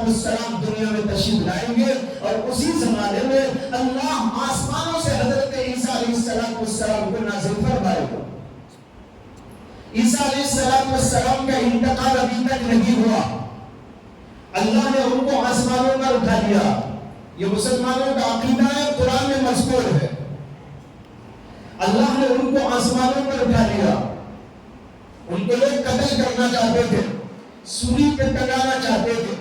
السلام دنیا میں تشریف لائیں گے اور اسی زمانے میں اللہ آسمانوں سے حضرت عیسیٰ علیہ السلام کو نازل فرمائے گا. عیسیٰ علیہ السلام کا انتقال ابھی تک نہیں ہوا. اللہ نے ان کو آسمانوں پر اٹھا دیا. یہ مسلمانوں کا عقیدہ ہے, قرآن میں مذکور ہے. اللہ نے ان کو آسمانوں پر اٹھا لیا. ان کو لوگ قتل کرنا چاہتے تھے, سولی پہ ٹنگانا چاہتے تھے.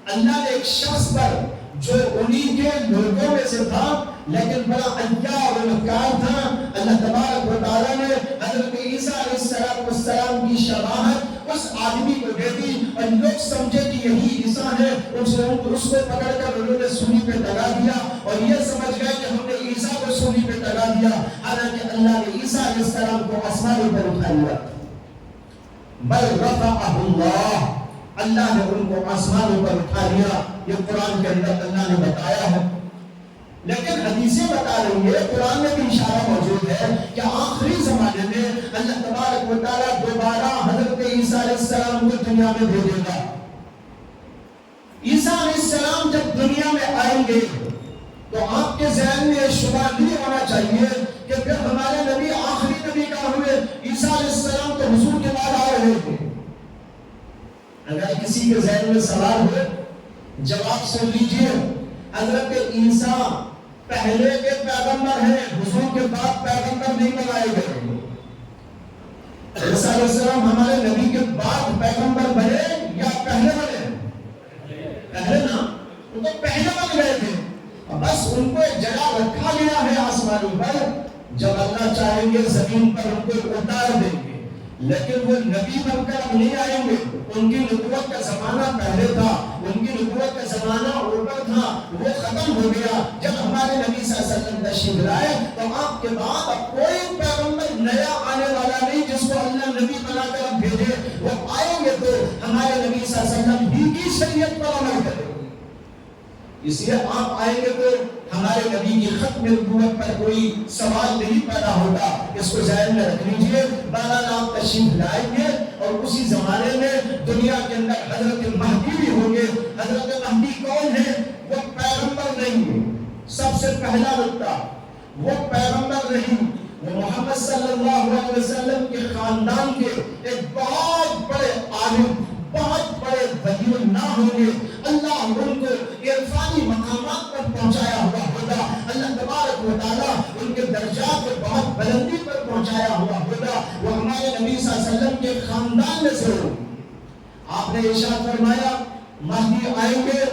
اللہ نے ایک شخص پر جو انہی کے لوگوں میں سے تھا لیکن بڑا عیار اور مکار تھا, اللہ تبارک و تعالیٰ نے حضرت عیسیٰ علیہ السلام کی شباہت اس آدمی کو دے دی اور لوگ سمجھے کہ یہی عیسیٰ ہے. اس کو پکڑ کر انہوں نے سولی پہ ٹنگا دیا اور یہ سمجھ گئے کہ ہم نے عیسیٰ کو سولی پہ ٹنگا دیا, حالانکہ اللہ نے عیسیٰ علیہ السلام کو آسمانوں پر اٹھا لیا. بل رفعہ اللہ, اللہ نے ان کو آسمانوں پر اٹھا لیا. یہ قرآن کے اندر اللہ نے بتایا ہے. لیکن حدیثیں بتا رہی ہے, قرآن میں بھی اشارہ موجود ہے کہ آخری زمانے میں اللہ تبارک و تعالیٰ دوبارہ حضرت عیسیٰ علیہ السلام کو دنیا میں بھیجے گا. عیسیٰ علیہ السلام جب دنیا میں آئیں گے تو آپ کے ذہن میں شبہ نہیں ہونا چاہیے کہ پھر ہمارے نبی آخری نبی کا ہوئے. عیسیٰ علیہ السلام تو حضور کے بعد آ رہے تھے. اگر کسی کے ذہن میں سوال ہوئے, جواب سن لیجئے. حضرت عیسیٰ پہلے کے پیغمبر ہیں, حضور کے بعد پیغمبر نہیں بنائے گئے. عیسیٰ علیہ السلام ہمارے نبی کے بعد پیغمبر بنے یا پہلے بنے؟ پہلے نا, ان کو پہلے بن گئے تھے. بس ان کو ایک جگہ رکھا گیا ہے آسمانوں پر, جب اللہ چاہیں گے زمین پر ان کو اتار دیں گے. لیکن وہ نبی بن کر نہیں آئیں گے. ان کی نبوت کا زمانہ پہلے تھا, ان کی نبوت کا زمانہ اوپر تھا, وہ ختم ہو گیا. جب ہمارے نبی صلی اللہ علیہ وسلم تشریف لائے تو آپ کے بعد اب کوئی پیغمبر نیا آنے والا نہیں جس کو اللہ نبی بنا کر بھیجے. وہ آئیں گے تو ہمارے نبی صلی اللہ علیہ وسلم ہی کی شریعت پر عمل کریں گے. اس لیے آپ آئیں گے تو ہمارے نبی کی ختم نبوت پر کوئی سوال نہیں پیدا ہوگا. اس کو ذہن میں رکھ لیجئے. مولانا آپ تشریف لائیں گے اور اسی زمانے میں دنیا کے اندر حضرت مہدی بھی ہوں گے. حضرت مہدی کون ہے؟ وہ پیغمبر نہیں ہے. سب سے پہلا نقطہ، وہ پیغمبر نہیں، وہ محمد صلی اللہ علیہ وسلم کے خاندان کے ایک بہت بڑے عالم، بہت بڑے ولی اللہ ہوں گے. اللہ ان کو عرفانی مقامات پر پہنچایا ہوا ہوگا. اللہ تبارک و تعالیٰ ان کے درجات کو بہت بلندی پر پہنچایا ہوا ہوگا. وہ ہمارے نبی صلی اللہ علیہ وسلم کے خاندان میں سے ہوں. آپ نے ارشاد فرمایا مہدی آئیں گے،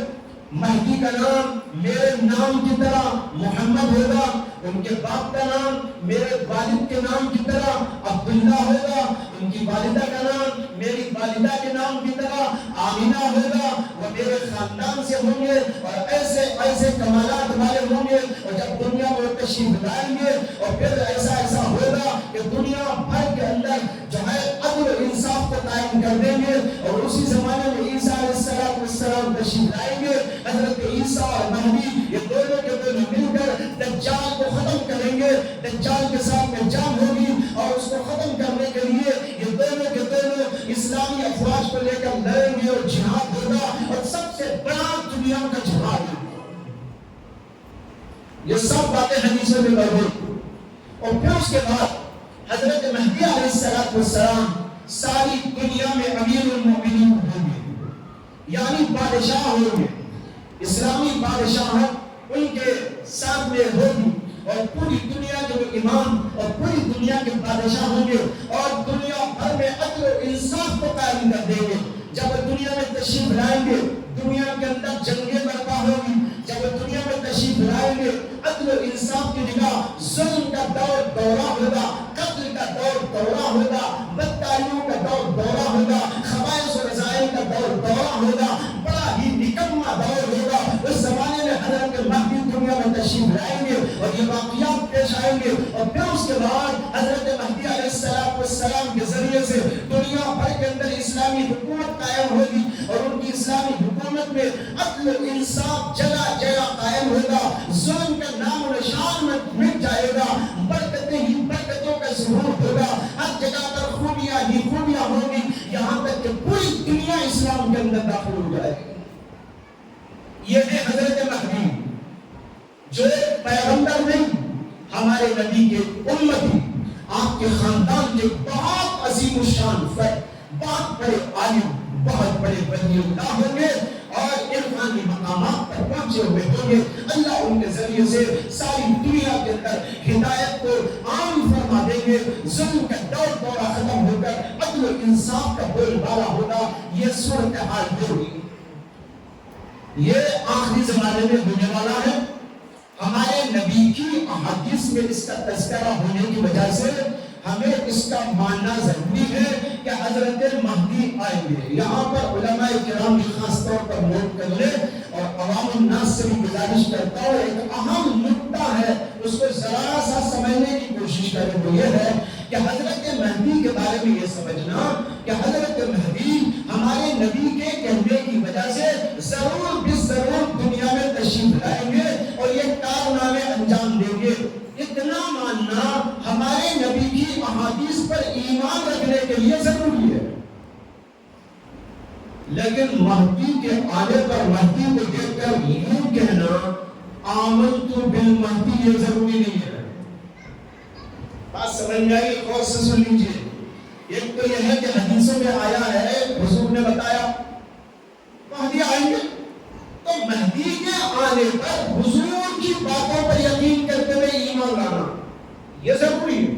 مہدی کا نام میرے نام کی طرح محمد ہوگا، ان کے باپ کا نام میرے والد کے نام کی طرح عبداللہ ہوگا، ان کی والدہ کا نام میری والدہ کے نام کی طرح آمینہ ہوگا. وہ میرے خاندان سے ہوں گے اور ایسے ایسے کمالات والے ہوں گے. اور جب دنیا میں تشریف لائیں گے اور پھر ایسا ہوگا کہ دنیا بھر کے اندر جو ہے عدل و انصاف کو قائم کر دیں گے. اور اسی زمانے میں عیسیٰ علیہ السلام تشریف لائیں گے. حضرت عیسیٰ اور مہدی یہ دونوں کے دونوں مل کر دجال کو ختم کریں گے. دجال کے ساتھ میں جنگ ہوگی اور اس کو ختم کرنے کے لیے یہ دونوں کے دونوں اسلامی افواج کو لے کر لڑیں گے اور جہاد ہوگا. اور سب سے بڑا دنیا کا جہاد ہوگا. یہ سب باتیں حدیثوں میں موجود. اور پھر اس کے بعد حضرت مہدی علیہ السلام ساری دنیا میں امیر المومنین ہوں گے، یعنی بادشاہ ہوں گے. اسلامی بادشاہت ان کے ساتھ میں ہوگی اور پوری دنیا کے وہ امام اور پوری دنیا کے بادشاہ ہوں گے اور دنیا بھر میں عدل و انصاف کو قائم کر دیں گے. جب دنیا میں تشریف لائیں گے دنیا کے اندر جنگیں برپا ہوگی. جب دنیا میں تشریف لائیں گے عدل و انصاف کی جگہ ظلم کا دورہ ہوگا، قتل کا دورہ ہوگا، بدکاریوں کا دورہ ہوگا، خبائث و رذائل کا دورہ ہوگا. بڑا ہی نکما دور ہوگا. اس زمانے میں حضرت مہدی دنیا میں تشریف لائیں گے اور یہ واقعات پیش آئیں گے. اور پھر اس کے بعد حضرت مہدی علیہ السلام کے ذریعے سے دنیا بھر کے اندر اسلامی حکومت قائم ہوگی اور ان کی اسلامی حکومت میں عدل و انصاف جگہ جگہ قائم ہوگا. ظلم کا نام و نشان مٹ جائے گا. برکتیں ہی برکتوں کا ظہور ہوگا. ہر جگہ پر خوبیاں ہی خوبیاں ہوں گی، یہاں تک کہ پوری دنیا اسلام کے اندر داخل ہو جائے گی. یہ ہے حضرت مہدی جو پیغمبر نہیں، ہمارے نبی کے امتی، آپ کے خاندان کے بہت عظیم الشان فرد، بہت بڑے عالم، بہت بڑے ولی اللہ ہوں گے اور عرفانی مقامات پر پہنچے ہوئے ہوں گے. اللہ ان کے ذریعے سے ساری دنیا کے اندر ہدایت کو عام فرما دیں گے. ظلم کا دورہ ختم ہو کر عدل و انصاف کا بول بالا ہوگا. یہ صورتحال ہوگی. یہ آخری زمانے میں ہونے والا ہے. ہمارے نبی کی احادیث میں اس کا تذکرہ ہونے کی وجہ سے ہمیں اس کا ماننا ضروری ہے کہ حضرت مہدی آئیں گے. یہاں پر علماء کرام بھی خاص طور پر نوٹ کر لیں اور عوام الناس سے بھی گزارش کرتا ہوں. ایک اہم نکتہ ہے، اس کو ذرا سا سمجھنے کی کوشش کریں. وہ یہ ہے کہ حضرت مہدی کے بارے میں یہ سمجھنا کہ حضرت مہدی ہمارے نبی کے کہنے کی وجہ سے ضرور بھی ضرور دنیا میں تشریف لائیں گے اور یہ کارنامے انجام دیں گے. اتنا ماننا ہمارے نبی کی احادیث پر ایمان رکھنے کے لیے ضروری ہے. لیکن مہدی کے آنے پر مہدی کو دیکھ کر یوں کہنا آمنت بالمہدی یہ ضروری نہیں ہے. بات سمجھ میں آئی؟ غور سے سن لیجیے. ایک تو یہ ہے کہ حدیثوں میں آیا ہے، حضور نے بتایا مہدی آئیں گے، تو مہدی کے آنے پر حضور کی باتوں پر یقین کرتے ہوئے ایمان لانا یہ ضروری ہے.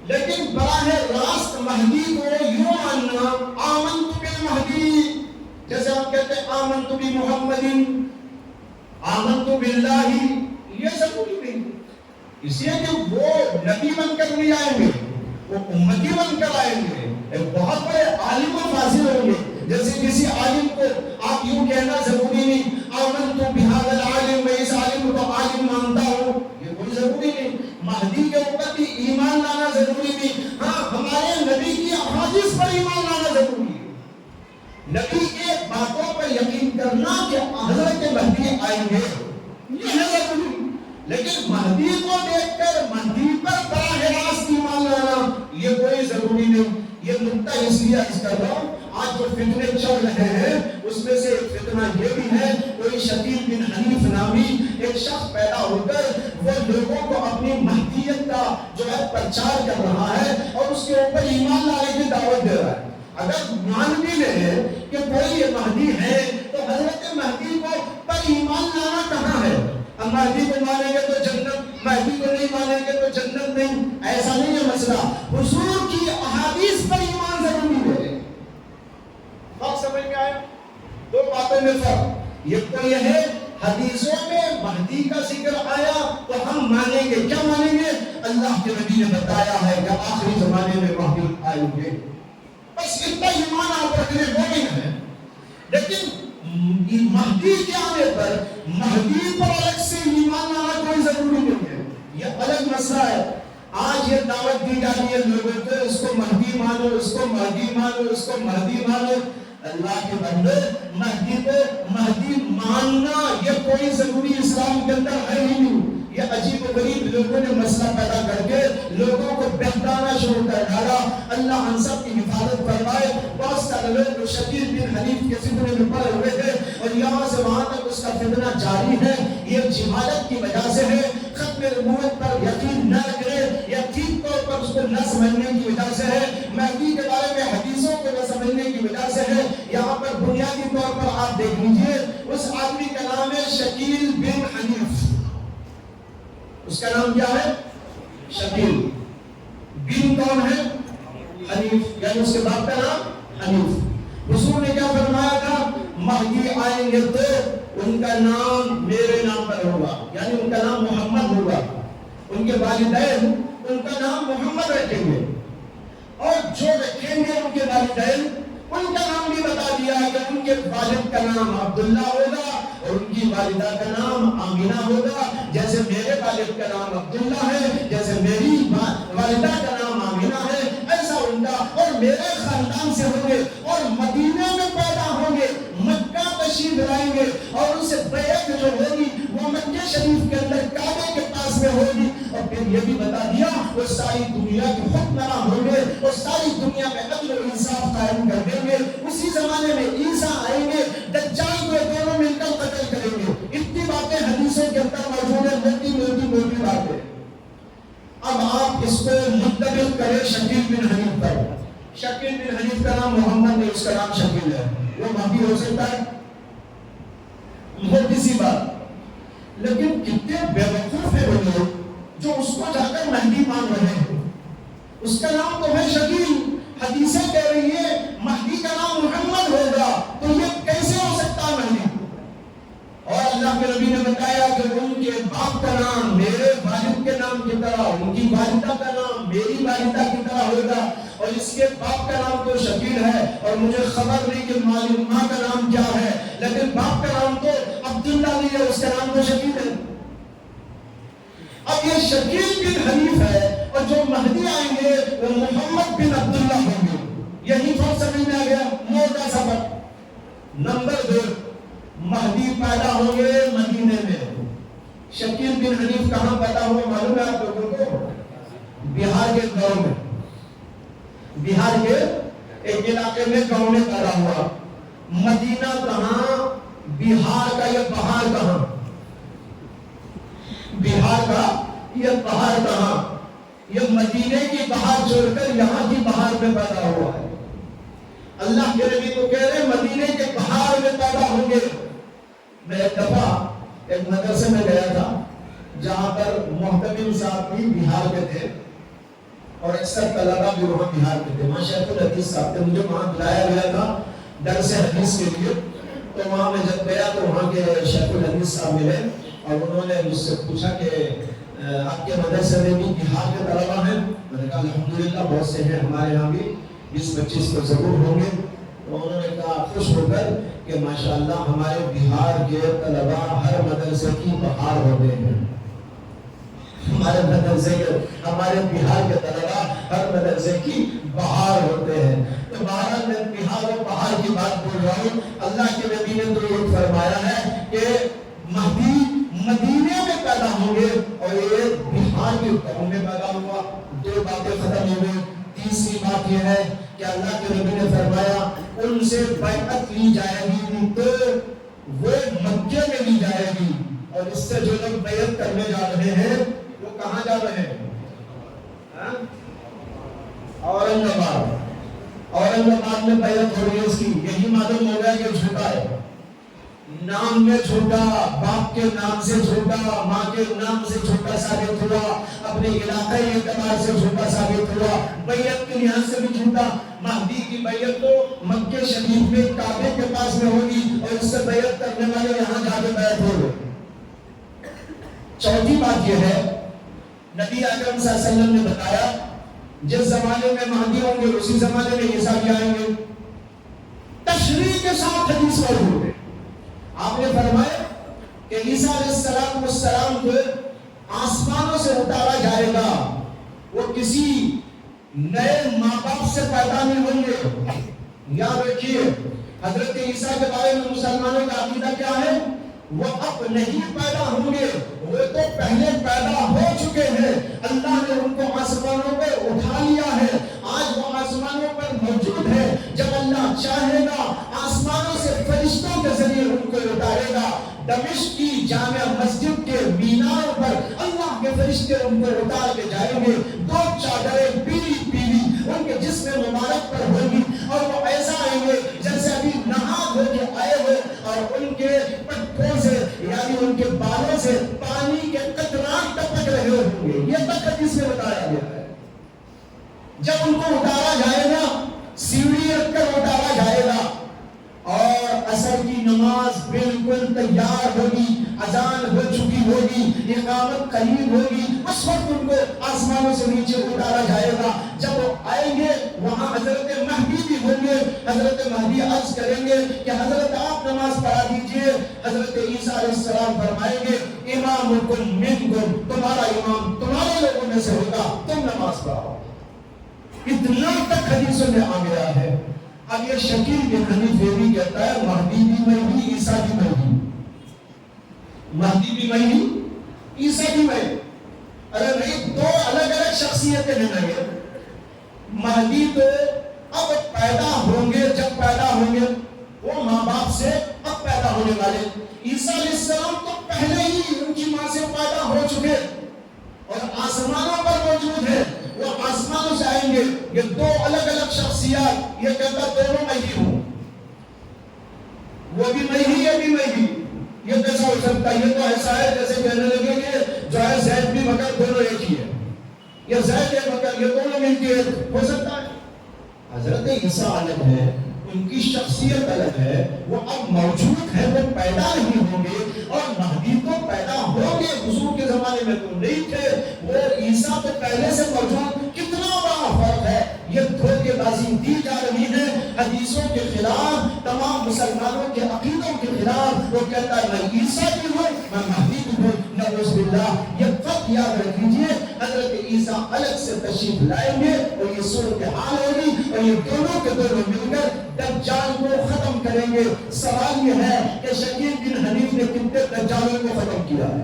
لیکن براہ راست مہدی کو یوں ماننا آمنت بالمہدی، جیسے ہم کہتے ہیں آمنت بمحمد، آمنت باللہ، یہ ضروری نہیں. اس لیے کہ وہ نبی بن کر نہیں آئیں گے، وہ امتی بن کر آئیں گے. ایک بہت بڑے عالم و فاضل ہوں گے. جیسے کسی عالم کو آپ یوں کہنا ضروری نہیں آمنت بہذا العالم، میں اس عالم کو عالم مانتا ہوں، یہ کوئی ضروری نہیں. مہدی کے اوپر بھی ایمان لانا ضروری نہیں. ہاں، ہمارے نبی کی احادیث پر ایمان لانا ضروری ہے. نبی کے باتوں پر یقین کرنا کہ حضرت مہدی آئیں گے یہ ہے ضروری. لیکن مہدی کو دیکھ کر مہدی پر براہ راست ایمان لانا یہ کوئی ضروری نہیں. یہ نقطہ اس لیے عرض کر رہا ہوں، آج جو فتنے چل رہے ہیں اس میں سے ایک فتنہ یہ بھی ہے، کوئی شکیل بن حنیف نامی ایک شخص پیدا ہو کر وہ لوگوں کو اپنی مہدیت کا جو ہے پرچار کر رہا ہے اور اس کے اوپر ایمان لانے کی دعوت دے رہا ہے. اگر مان بھی لے کہ کوئی یہ مہدی ہے تو حضرت مہدی کو پر ایمان لانا کہاں ہے؟ اب مہدی کو مانیں گے تو جنت، مہدی کو نہیں مانیں گے تو جنت نہیں، ایسا نہیں ہے مسئلہ. حضور کی احادیث پر ایمان ضروری ہے. بات سمجھ میں آیا؟ دو باتوں میں فرق. یہ تو یہ ہے حدیثوں میں مہدی کا ذکر آیا تو ہم مانیں گے. کیا مانیں گے؟ اللہ کے نبی نے بتایا ہے کہ آخری زمانے میں مہدی آئیں گے. بس اتنا ایمان آپ رکھنے مومن ہے. لیکن مہدی کے آنے پر مہدی پر الگ سے ایمان لانا کوئی ضروری نہیں ہے. یہ الگ مسئلہ ہے. آج یہ دعوت دی جاتی ہے لوگوں کو، اس کو مہدی مانو، اس کو مہدی مانو، اس کو مہدی مانو. اللہ کے بندے مہدی کو مہدی ماننا یہ کوئی ضروری اسلام کے اندر ہے ہی نہیں. یہ عجیب و غریب لوگوں نے مسئلہ پیدا کر کے لوگوں کو بہتانا شروع کر ڈالا. اللہ ہم سب کی حفاظت فرمائے. بہت سارے لوگ شکیل بن حنیف کے فتنے میں پڑے ہوئے تھے اور یہاں سے وہاں تک اس کا فتنہ جاری ہے. یہ جہالت کی وجہ سے ہے. ختم نبوت پر یقین نہ کرے یا ٹھیک طور پر اس کو نہ سمجھنے کی وجہ سے ہے. مہدی کے بارے میں حدیثوں کو نہ سمجھنے کی وجہ سے ہے. یہاں پر بنیادی طور پر آپ دیکھ لیجئے اس آدمی کا نام ہے شکیل بن حنیف. اس کا نام کیا ہے؟ شکیل. بن کون ہے؟ حنیف، یعنی اس کے باپ کا نام حنیف. حضور نے کیا فرمایا تھا؟ مہدی آئیں گے تو ان کا نام میرے نام پر ہوگا، یعنی ان کا نام محمد ہوگا. ان کے والدین ان کا نام محمد رکھیں گے اور جو رکھیں گے ان کے والدین ان کا نام بھی بتا دیا کہ ان کے والد کا نام عبداللہ ہوگا اور ان کی والدہ کا نام آمینہ ہوگا. جیسے میرے والد کا نام عبداللہ ہے، جیسے میری والدہ کا نام آمینہ ہے، ایسا ان کا اور میرے خاندان سے ہوں گے اور مدینے میں پیدا ہوں گے، مکہ تشریف لائیں گے اور ان سے بیعت جو ہوگی وہ مکہ شریف کے اندر کعبے کے پاس میں ہوگی. اور پھر یہ بھی بتا دیا وہ ساری دنیا کے حکمراں ہوں گے اور ساری دنیا میں عدل و انصاف قائم کر دیں گے. اسی زمانے میں عیسیٰ آئیں گے، دجال کو دونوں مل کر قتل کریں گے. اتنی باتیں حدیثوں کے اندر موجود ہیں، موٹی باتیں. اب آپ اس کو منتقل کریں شکیل بن حنیف پر. شکیل بن حنیف کا نام محمد نہیں، اس کا نام شکیل ہے. وہ مہدی ہو سکتا ہے؟ موٹی سی بات. لیکن کتنے بیوقوف ہیں وہ لوگ جو اس کو جا کر مہدی مان رہے ہیں. اس کا نام تو ہے شکیل. حدیثیں کہہ رہی ہے مہدی کا نام محمد ہوگا، تو یہ کیسے ہو سکتا ہے مہدی؟ اور اللہ کے نبی نے بتایا کہ ان کے باپ کا نام میرے والد کے نام کی طرح، ان کی والدہ کا نام میری والدہ کی طرح ہوگا. اور اس کے باپ کا نام تو شکیل ہے اور مجھے خبر نہیں کہ ماں کا نام کیا ہے، لیکن باپ کا نام تو عبداللہ نہیں ہے، اس کا نام تو شکیل ہے. اب یہ شکیل بن حنیف ہے اور جو مہدی آئیں گے وہ محمد بن عبداللہ ہوں گے. یہی فرق سمجھ میں آ گیا. موٹا سبق. نمبر 2، مہدی پیدا ہوں گے مدینے میں. شکیل بن حنیف کہاں پیدا ہوئے معلوم ہے آپ لوگوں کو؟ بہار کے گاؤں میں. بہار کے ایک علاقے میں گاؤں میں پیدا ہوا. مدینہ کہاں؟ بہار کا یہ پہاڑ کہاں؟ بہار کا یہ پہاڑ کہاں؟ یہ مدینے کی پہاڑ چھوڑ کر یہاں کی پہاڑ میں پیدا ہوا ہے. اللہ کے نبی تو کہہ رہے مدینے کے پہاڑ میں پیدا ہوں گے. میں ایک دفعہ ایک مدرسے میں گیا تھا جہاں پر محتمم صاحب بھی بہار کے تھے اور اکثر طلبہ بھی وہاں بہار کے تھے. وہاں شیخ الحدیث صاحب تھے. مجھے وہاں بلایا گیا تھا درس حدیث کے لیے. تو وہاں میں جب گیا تو وہاں کے شیخ الحدیث صاحب ملے اور انہوں نے مجھ سے پوچھا کہ آپ کے مدرسے میں بھی بہار کے طلبہ ہیں؟ میں نے کہا الحمدللہ بہت سے ہیں، ہمارے یہاں بھی 20-25 تو ضرور ہوں گے. تو انہوں نے کہا خوش ہو کر کہ ماشاءاللہ ہمارے بہار کے طلبہ ہر مدرسے کی بہار ہوتے ہیں. ہمارے مدرسے کے، ہمارے بہار کے طلبہ ہر مدرسے کی بہار ہوتے ہیں. تو بہرحال میں بہار و بہار کی بات بول رہا ہوں. اللہ کے نبی نے تو یہ فرمایا ہے کہ مہدی مدینے میں پیدا ہوں گے کہ اللہ کے نبی نے فرمایا ان سے بیعت لی جائے گی تو وہ مکے میں لی جائے گی، اور اس سے جو لوگ بیعت کرنے جا رہے ہیں وہ کہاں جا رہے ہیں؟ اورنگ آباد میں بیعت ہو رہی ہے اس کی۔ یہی معلوم ہو گیا کہ جھوٹا ہے، نام میں جھوٹا، باپ کے نام سے جھوٹا، ماں کے نام سے جھوٹا ثابت ہوا، اپنے علاقائی اعتبار سے جھوٹا ثابت ہوا، بیعت کے لحاظ سے بھی جھوٹا۔ مہدی کی بیعت تو مکے شریف میں کعبے کے پاس میں ہوگی، اور اس سے بیعت کرنے والے یہاں جا کے بیعت ہو گئے۔ چوتھی بات یہ ہے، نبی اکرم صلی اللہ علیہ وسلم نے بتایا جس زمانے میں مہدی ہوں گے اسی زمانے میں عیسیٰ بھی آئیں گے، تشریح کے ساتھ حدیث موجود ہے۔ آپ نے فرمایا کہ عیسیٰ علیہ السلام کو آسمانوں سے اتارا جائے گا، وہ کسی نئے ماں باپ سے پیدا نہیں ہوں گے۔ یاد رکھیے حضرت عیسیٰ کے بارے میں مسلمانوں کا عقیدہ کیا ہے؟ وہ اب نہیں پیدا ہوں گے، وہ تو پہلے پیدا ہو چکے ہیں۔ اللہ نے ان کو آسمانوں پہ اٹھا لیا ہے، آج وہ آسمانوں پر موجود ہے۔ جب اللہ چاہے گا آسمانوں سے فرشتوں کے ذریعے ان کو اتارے گا۔ دمشق کی جامع مسجد کے مینار پر اللہ کے فرشتے ان کو اتار کے جائیں گے، دو چادریں پیلی پیلی ان کے جسم مبارک پر ہوگی، اور وہ ایسا آئیں گے جیسے ابھی نہا دھو کے آئے ہوئے، اور ان کے پٹھوں سے یعنی ان کے بالوں سے پانی کے قطرات ٹپک رہے ہوں گے۔ یہ تک حدیث میں بتایا گیا ہے۔ جب ان کو اتارا جائے گا، سیڑھی رکھ کر اتارا جائے گا، اور عصر کی نماز بالکل تیار ہوگی، اذان ہو چکی ہوگی، اقامت قریب ہوگی، اس وقت ان کو آسمانوں سے نیچے اتارا جائے گا۔ جب وہ آئیں گے وہاں حضرت مہدی بھی ہوں گے۔ حضرت مہدی عرض کریں گے کہ حضرت آپ نماز پڑھا دیجئے۔ حضرت عیسیٰ علیہ السلام فرمائیں گے امامکم منکم، تمہارا امام تمہارے لوگوں میں سے ہوگا، تم نماز پڑھاؤ۔ اتنا تک حدیثوں میں آ گیا ہے۔ اب یہ شکیل بن حنیف یہ بھی کہتا ہے مہدی بھی مہدی، عیسیٰ بھی مہدی، مہدی بھی مہدی، عیسیٰ بھی مہدی۔ ارے نہیں، دو الگ الگ شخصیتیں ہیں نا۔ یہ مہدی تو اب پیدا ہوں گے، جب پیدا ہوں گے وہ ماں باپ سے اب پیدا ہونے والے۔ عیسیٰ علیہ السلام تو پہلے ہی ان کی ماں سے پیدا ہو چکے اور آسمانوں پر موجود ہیں، وہ آسمانوں سے آئیں گے۔ یہ دو الگ الگ شخصیات، یہ کہتا دونوں میں ہی ہوں، وہ بھی میں ہی یہ بھی میں ہی۔ یہ کیسا ہو سکتا ہے؟ یہ تو ایسا ہے جیسے کہنے لگے کہ جو ہے زید بھی بکر دونوں ایک ہی ہے، یہ زید ہے بکر یہ دونوں مل کے ہو سکتا ہے؟ حضرت عیسیٰ الگ ہے، ان کی شخصیت الگ ہے، وہ اب موجود ہے، وہ پیدا نہیں ہوں گے، اور مہدی تو پیدا ہوں گے۔ حضور کے زمانے میں تو نہیں تھے، وہ عیسیٰ تو پہلے سے موجود۔ کتنا بڑا فرق ہے! یہ دھوکے بازی دی جا رہی ہے حدیثوں کے خلاف، تمام مسلمانوں کے عقیدوں کے خلاف۔ وہ کہتا ہے میں عیسیٰ بھی ہوں، میں مہدی بھی ہوں، نعوذ باللہ۔ یہ فرق یاد رکھیے، حضرت عیسیٰ الگ سے تشریف لائیں گے اور یہ صورتحال ہوگی، اور یہ دونوں کے دونوں مل کر دجال کو ختم کریں گے۔ سوال یہ ہے کہ شکیل بن حنیف نے کتنے دجالوں کو ختم کیا ہے؟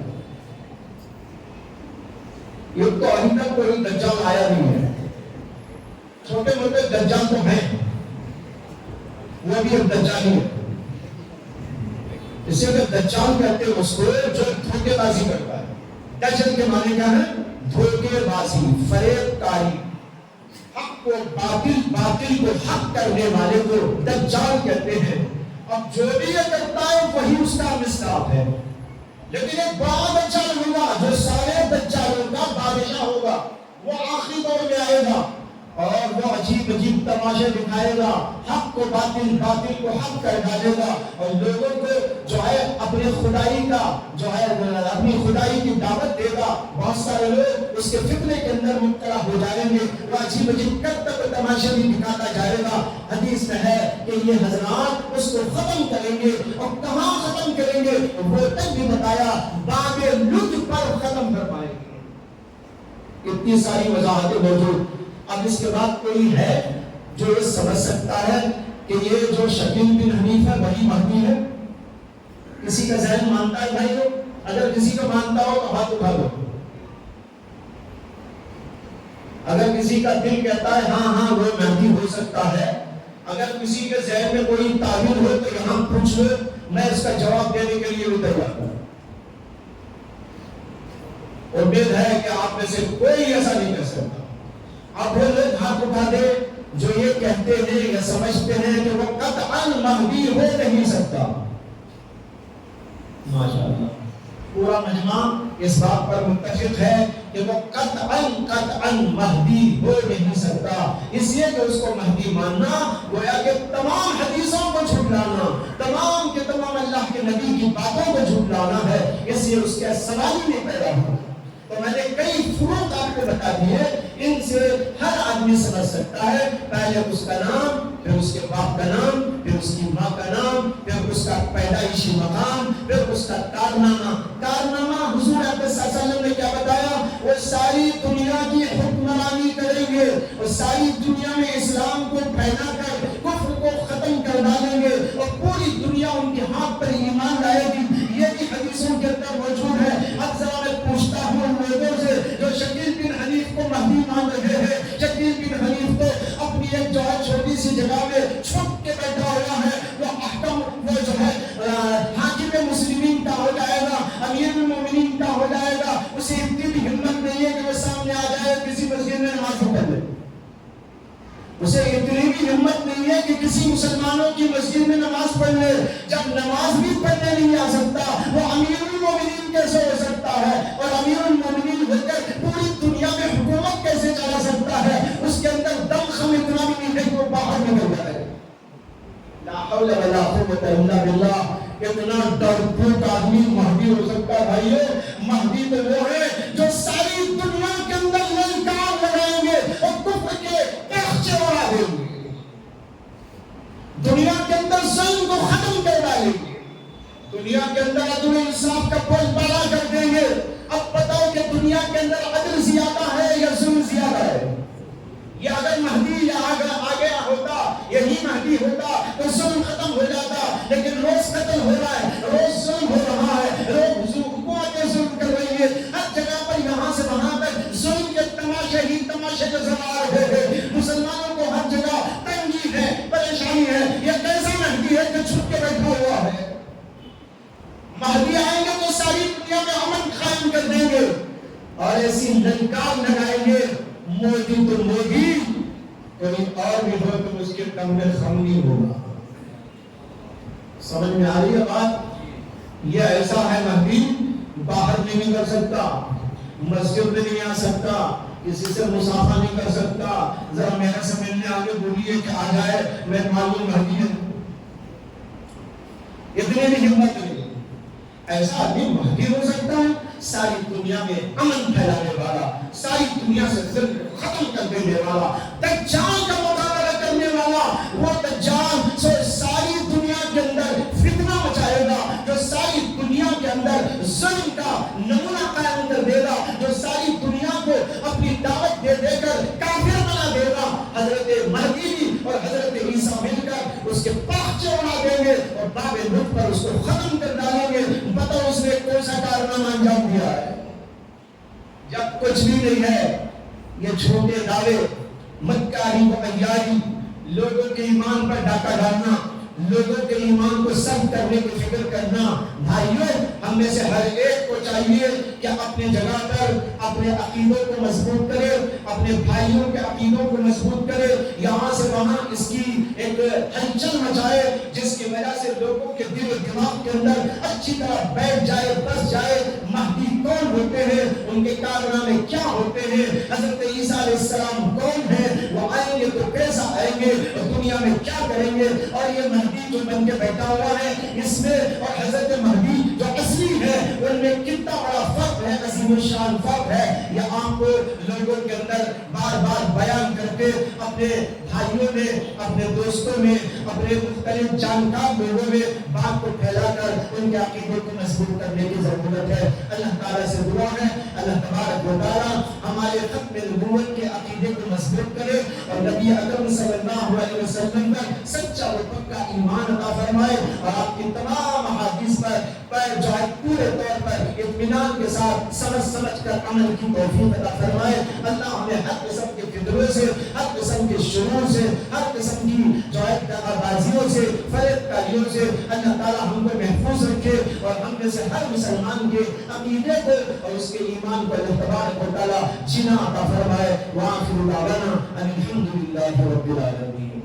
یہ تو ابھی تک کوئی دجال آیا نہیں ہے، چھوٹے موٹے دجال تو ہیں، وہ بھی ایک دجال ہی ہے۔ اسے اگر دجال کہتے ہیں اس کو جو دھوکے بازی کرتا ہے۔ دجال کے معنی کیا ہے؟ دھوکے بازی، فریب کاری، حق کو باطل، باطل کو حق کرنے والے کو دجال کہتے ہیں۔ اب جو بھی یہ کرتا ہے وہی اس کا مصداق ہے، لیکن ایک بڑا دجال ہوگا جو سارے دجالوں کا بادشاہ ہوگا، وہ آخری دور میں آئے گا اور وہ عجیب عجیب تماشے دکھائے گا، حق کو باطل، باطل کو حق کر ڈالے گا، اور لوگوں کو جو ہے اپنے خدائی کا جو ہے اپنی خدائی کی دعوت دے گا۔ بہت سارے لوگ اس کے فتنے کے اندر مبتلا ہو جائیں گے، وہ عجیب عجیب کرتب تماشے بھی دکھاتا جائے گا۔ حدیث میں ہے کہ یہ حضرات اس کو ختم کریں گے، اور کہاں ختم کریں گے وہ تک بھی بتایا، باب لد پر ختم کر پائیں گے۔ اتنی ساری وضاحتیں موجود۔ اب اس کے بعد کوئی ہے جو یہ سمجھ سکتا ہے کہ یہ جو شکیل بن حنیف ہے وہی مہدی ہے؟ کسی کا ذہن مانتا ہے بھائی؟ لوگ اگر کسی کو مانتا ہو تو ہاتھ اٹھا دو۔ اگر کسی کا دل کہتا ہے ہاں ہاں وہ مہدی ہو سکتا ہے، اگر کسی کے ذہن میں کوئی تعبیر ہو تو یہاں پوچھ لو، میں اس کا جواب دینے کے لیے بھی تیار ہوں۔ امید ہے کہ آپ میں سے کوئی ایسا نہیں کہہ سکتا۔ اب وہ لوگ ہاتھ اٹھا دے جو یہ کہتے ہیں یا سمجھتے ہیں کہ وہ قطعاً مہدی ہو نہیں سکتا۔ ماشاءاللہ پورا مجمع اس بات پر متفق ہے کہ وہ قطعاً مہدی ہو نہیں سکتا، اس لیے کہ اس کو مہدی ماننا گویا کہ تمام حدیثوں کو جھٹلانا، تمام کے تمام اللہ کے نبی کی باتوں کو جھٹلانا ہے، اس لیے اس کے سوال ہی نہیں پیدا ہوا۔ تو میں نے کئی فروق آپ کو بتا دیے، ان سے ہر آدمی سمجھ سکتا ہے، پہلے اس کا نام، پھر اس کے باپ کا نام، پھر اس کی ماں کا نام، پھر اس کا پیدائشی مقام، پھر اس کا کارنامہ۔ حضور اکرم صلی اللہ علیہ وسلم نے کیا بتایا؟ وہ ساری دنیا کی حکمرانی کریں گے، اور ساری دنیا میں اسلام کو پھیلا کر کفر کو ختم کر ڈالیں گے، اور پوری دنیا ان کے ہاتھ پر ایمان لائے گی۔ یہ بھی حدیثوں کے اندر موجود ہے۔ اب ذرا میں پوچھتا ہوں ان لوگوں سے جو شکیل بن حنیف کو مہدی مان رہے ہیں، شکیل بن حنیف تو اپنی ایک جو ہے چھوٹی سی جگہ میں چھپ کے بیٹھا ہوا ہے، وہ احکم وہ جو ہے حاکم مسلمین کا ہو جائے گا، امیر المومنین کا ہو جائے گا، اسے اتنی بھی ہمت نہیں ہے کہ وہ سامنے آ جائے کسی مسجد میں نماز پڑھ لے۔ اسے اتنی بھی ہمت نہیں ہے کہ کسی مسلمانوں کی مسجد میں نماز پڑھ لے۔ جب نماز بھی پڑھنے نہیں آ سکتا، وہ امیر المومنین کیسے ہو سکتا ہے؟ اور امیر المومنین ہو کر پوری دنیا میں حکومت کیسے چلا سکتا ہے؟ اس کے اندر دم خم اتنا بھی نہیں ہے کہ وہ باہر نکل جائے۔ لا حول ولا قوت الا باللہ۔ اتنا ڈرپوک آدمی مہدی ہو سکتا ہے؟ بھائیو، مہدی تو وہ ہے جو ساری دنیا کے اندر للکار لگائیں گے اور کفر کے پرچے اڑا دیں گے، دنیا کے اندر ظلم کو ختم کر ڈالیں گے، دنیا کے اندر عدل و انصاف کا پل بڑا کر دیں گے۔ اب بتاؤ کہ دنیا کے اندر عدل زیادہ ہے یا ظلم زیادہ ہے؟ یہ اگر مہدی یا آگے ہوتا، یہی مہدی ہوتا تو ظلم ختم ہو جاتا، لیکن روز قتل ہو رہا ہے، روز ظلم ہو رہا ہے، روز حکومتیں ظلم کر رہی ہے، ہر جگہ پر یہاں سے وہاں تک ظلم کے تماشے ہی تماشے نظر آ رہے ہیں۔ مسلمانوں کو ہر جگہ تنگی ہے، پریشانی ہے۔ یہ کیسا مہدی ہے جو چھپ کے بیٹھا ہوا ہے؟ مہدی آئیں گے تو ساری دنیا میں امن قائم کر دیں گے اور ایسی للکار لگائیں گے، مودی تو مودی، کوئی اور بھی ہو تو اس کے کم میں خم نہیں ہوگا۔ سمجھ میں آ رہی ہے بات؟ یہ ایسا ہے مہدی، باہر نہیں نکل سکتا، مسجد میں نہیں آ سکتا، کسی سے مصافحہ نہیں کر سکتا۔ ذرا میرے سے ملنے آگے بولیے کہ آ جائے، میں معلوم مہدی ہے۔ اتنی بھی ہمت نہیں۔ ایسا آدمی مہدی ہو سکتا ہے؟ ساری دنیا میں امن پھیلانے والا، ساری دنیا سے ظلم ختم کر دینے والا، دجال کا مقابلہ کرنے والا، وہ دجال جو ساری دنیا کے اندر فتنہ مچائے گا، جو ساری دنیا کے اندر ظلم کا نمونہ قائم کر دے گا، جو ساری دنیا کو اپنی دعوت دے دے کر کافر بنا دے گا۔ حضرت مہدی اور حضرت عیسیٰ مل کر اس کے پاخچے اڑا دیں گے اور باب لطف پر اس کو ختم کر ڈالیں گے۔ بتاؤ اس نے کون سا کارنامہ انجام دیا ہے؟ جب کچھ بھی نہیں ہے، یہ چھوٹے دعوے، مکاری و عیاری، لوگوں کے ایمان پر ڈاکہ ڈالنا، لوگوں کے ایمان کو سخت کرنے کی فکر کرنا۔ بھائیوں، ہم میں سے ہر ایک کو چاہیے کہ اپنے جگہ پر اپنے عقیدوں کو مضبوط کرے، اپنے بھائیوں کے عقیدوں کو مضبوط کرے، یہاں سے وہاں اس کی ایک ہلچل مچائے جس کی وجہ سے لوگوں کے دل و دماغ کے اندر اچھی طرح بیٹھ جائے، بس جائے، مہدی کون ہوتے ہیں، ان کے کارنامے کیا ہوتے ہیں، حضرت عیسیٰ علیہ السلام کون ہیں، وہ آئیں گے تو کیسا آئیں گے اور دنیا میں کیا کریں گے۔ اور یہ مہدی جو بن کے بیٹھا ہوا ہے، اس میں اور حضرت مہدی جو اصلی ہے ان میں کتنا بڑا فرق ہے، عظیم الشان فرق ہے۔ یہ آپ کو لوگوں کے اندر بار بار بیان کرتے اپنے بھائیوں میں، اپنے دوستوں میں، اپنے مختلف جانکار لوگوں میں بات کو پھیلا کر ان کے عقیدوں کو مضبوط کرنے کی ضرورت ہے۔ اللہ تعالیٰ سے دعا ہے اللہ تبارک و تعالیٰ ہمارے ختم نبوت کے عقیدے کو مضبوط کرے اور نبی اکرم صلی اللہ علیہ وسلم پر سچا و پکا ایمان عطا فرمائے اور آپ کی تمام احادیث پر پر جو ہے پورے طور پر اطمینان کے ساتھ سمجھ کر عمل کی توفیق عطا فرمائے۔ اللہ ہمیں ہر قسم کے فتنوں سے، ہر قسم کے شرور سے، ہر قسم کی جو ہے دغا بازیوں سے، فریب کاریوں سے اللہ تعالیٰ ہم کو محفوظ رکھے، اور ہم میں سے ہر مسلمان کے عقیدے کو اور اس کے ایمان کو اللہ تبارک و تعالیٰ جینا عطا فرمائے۔ وآخر دعوانا ان الحمد للہ رب العالمین۔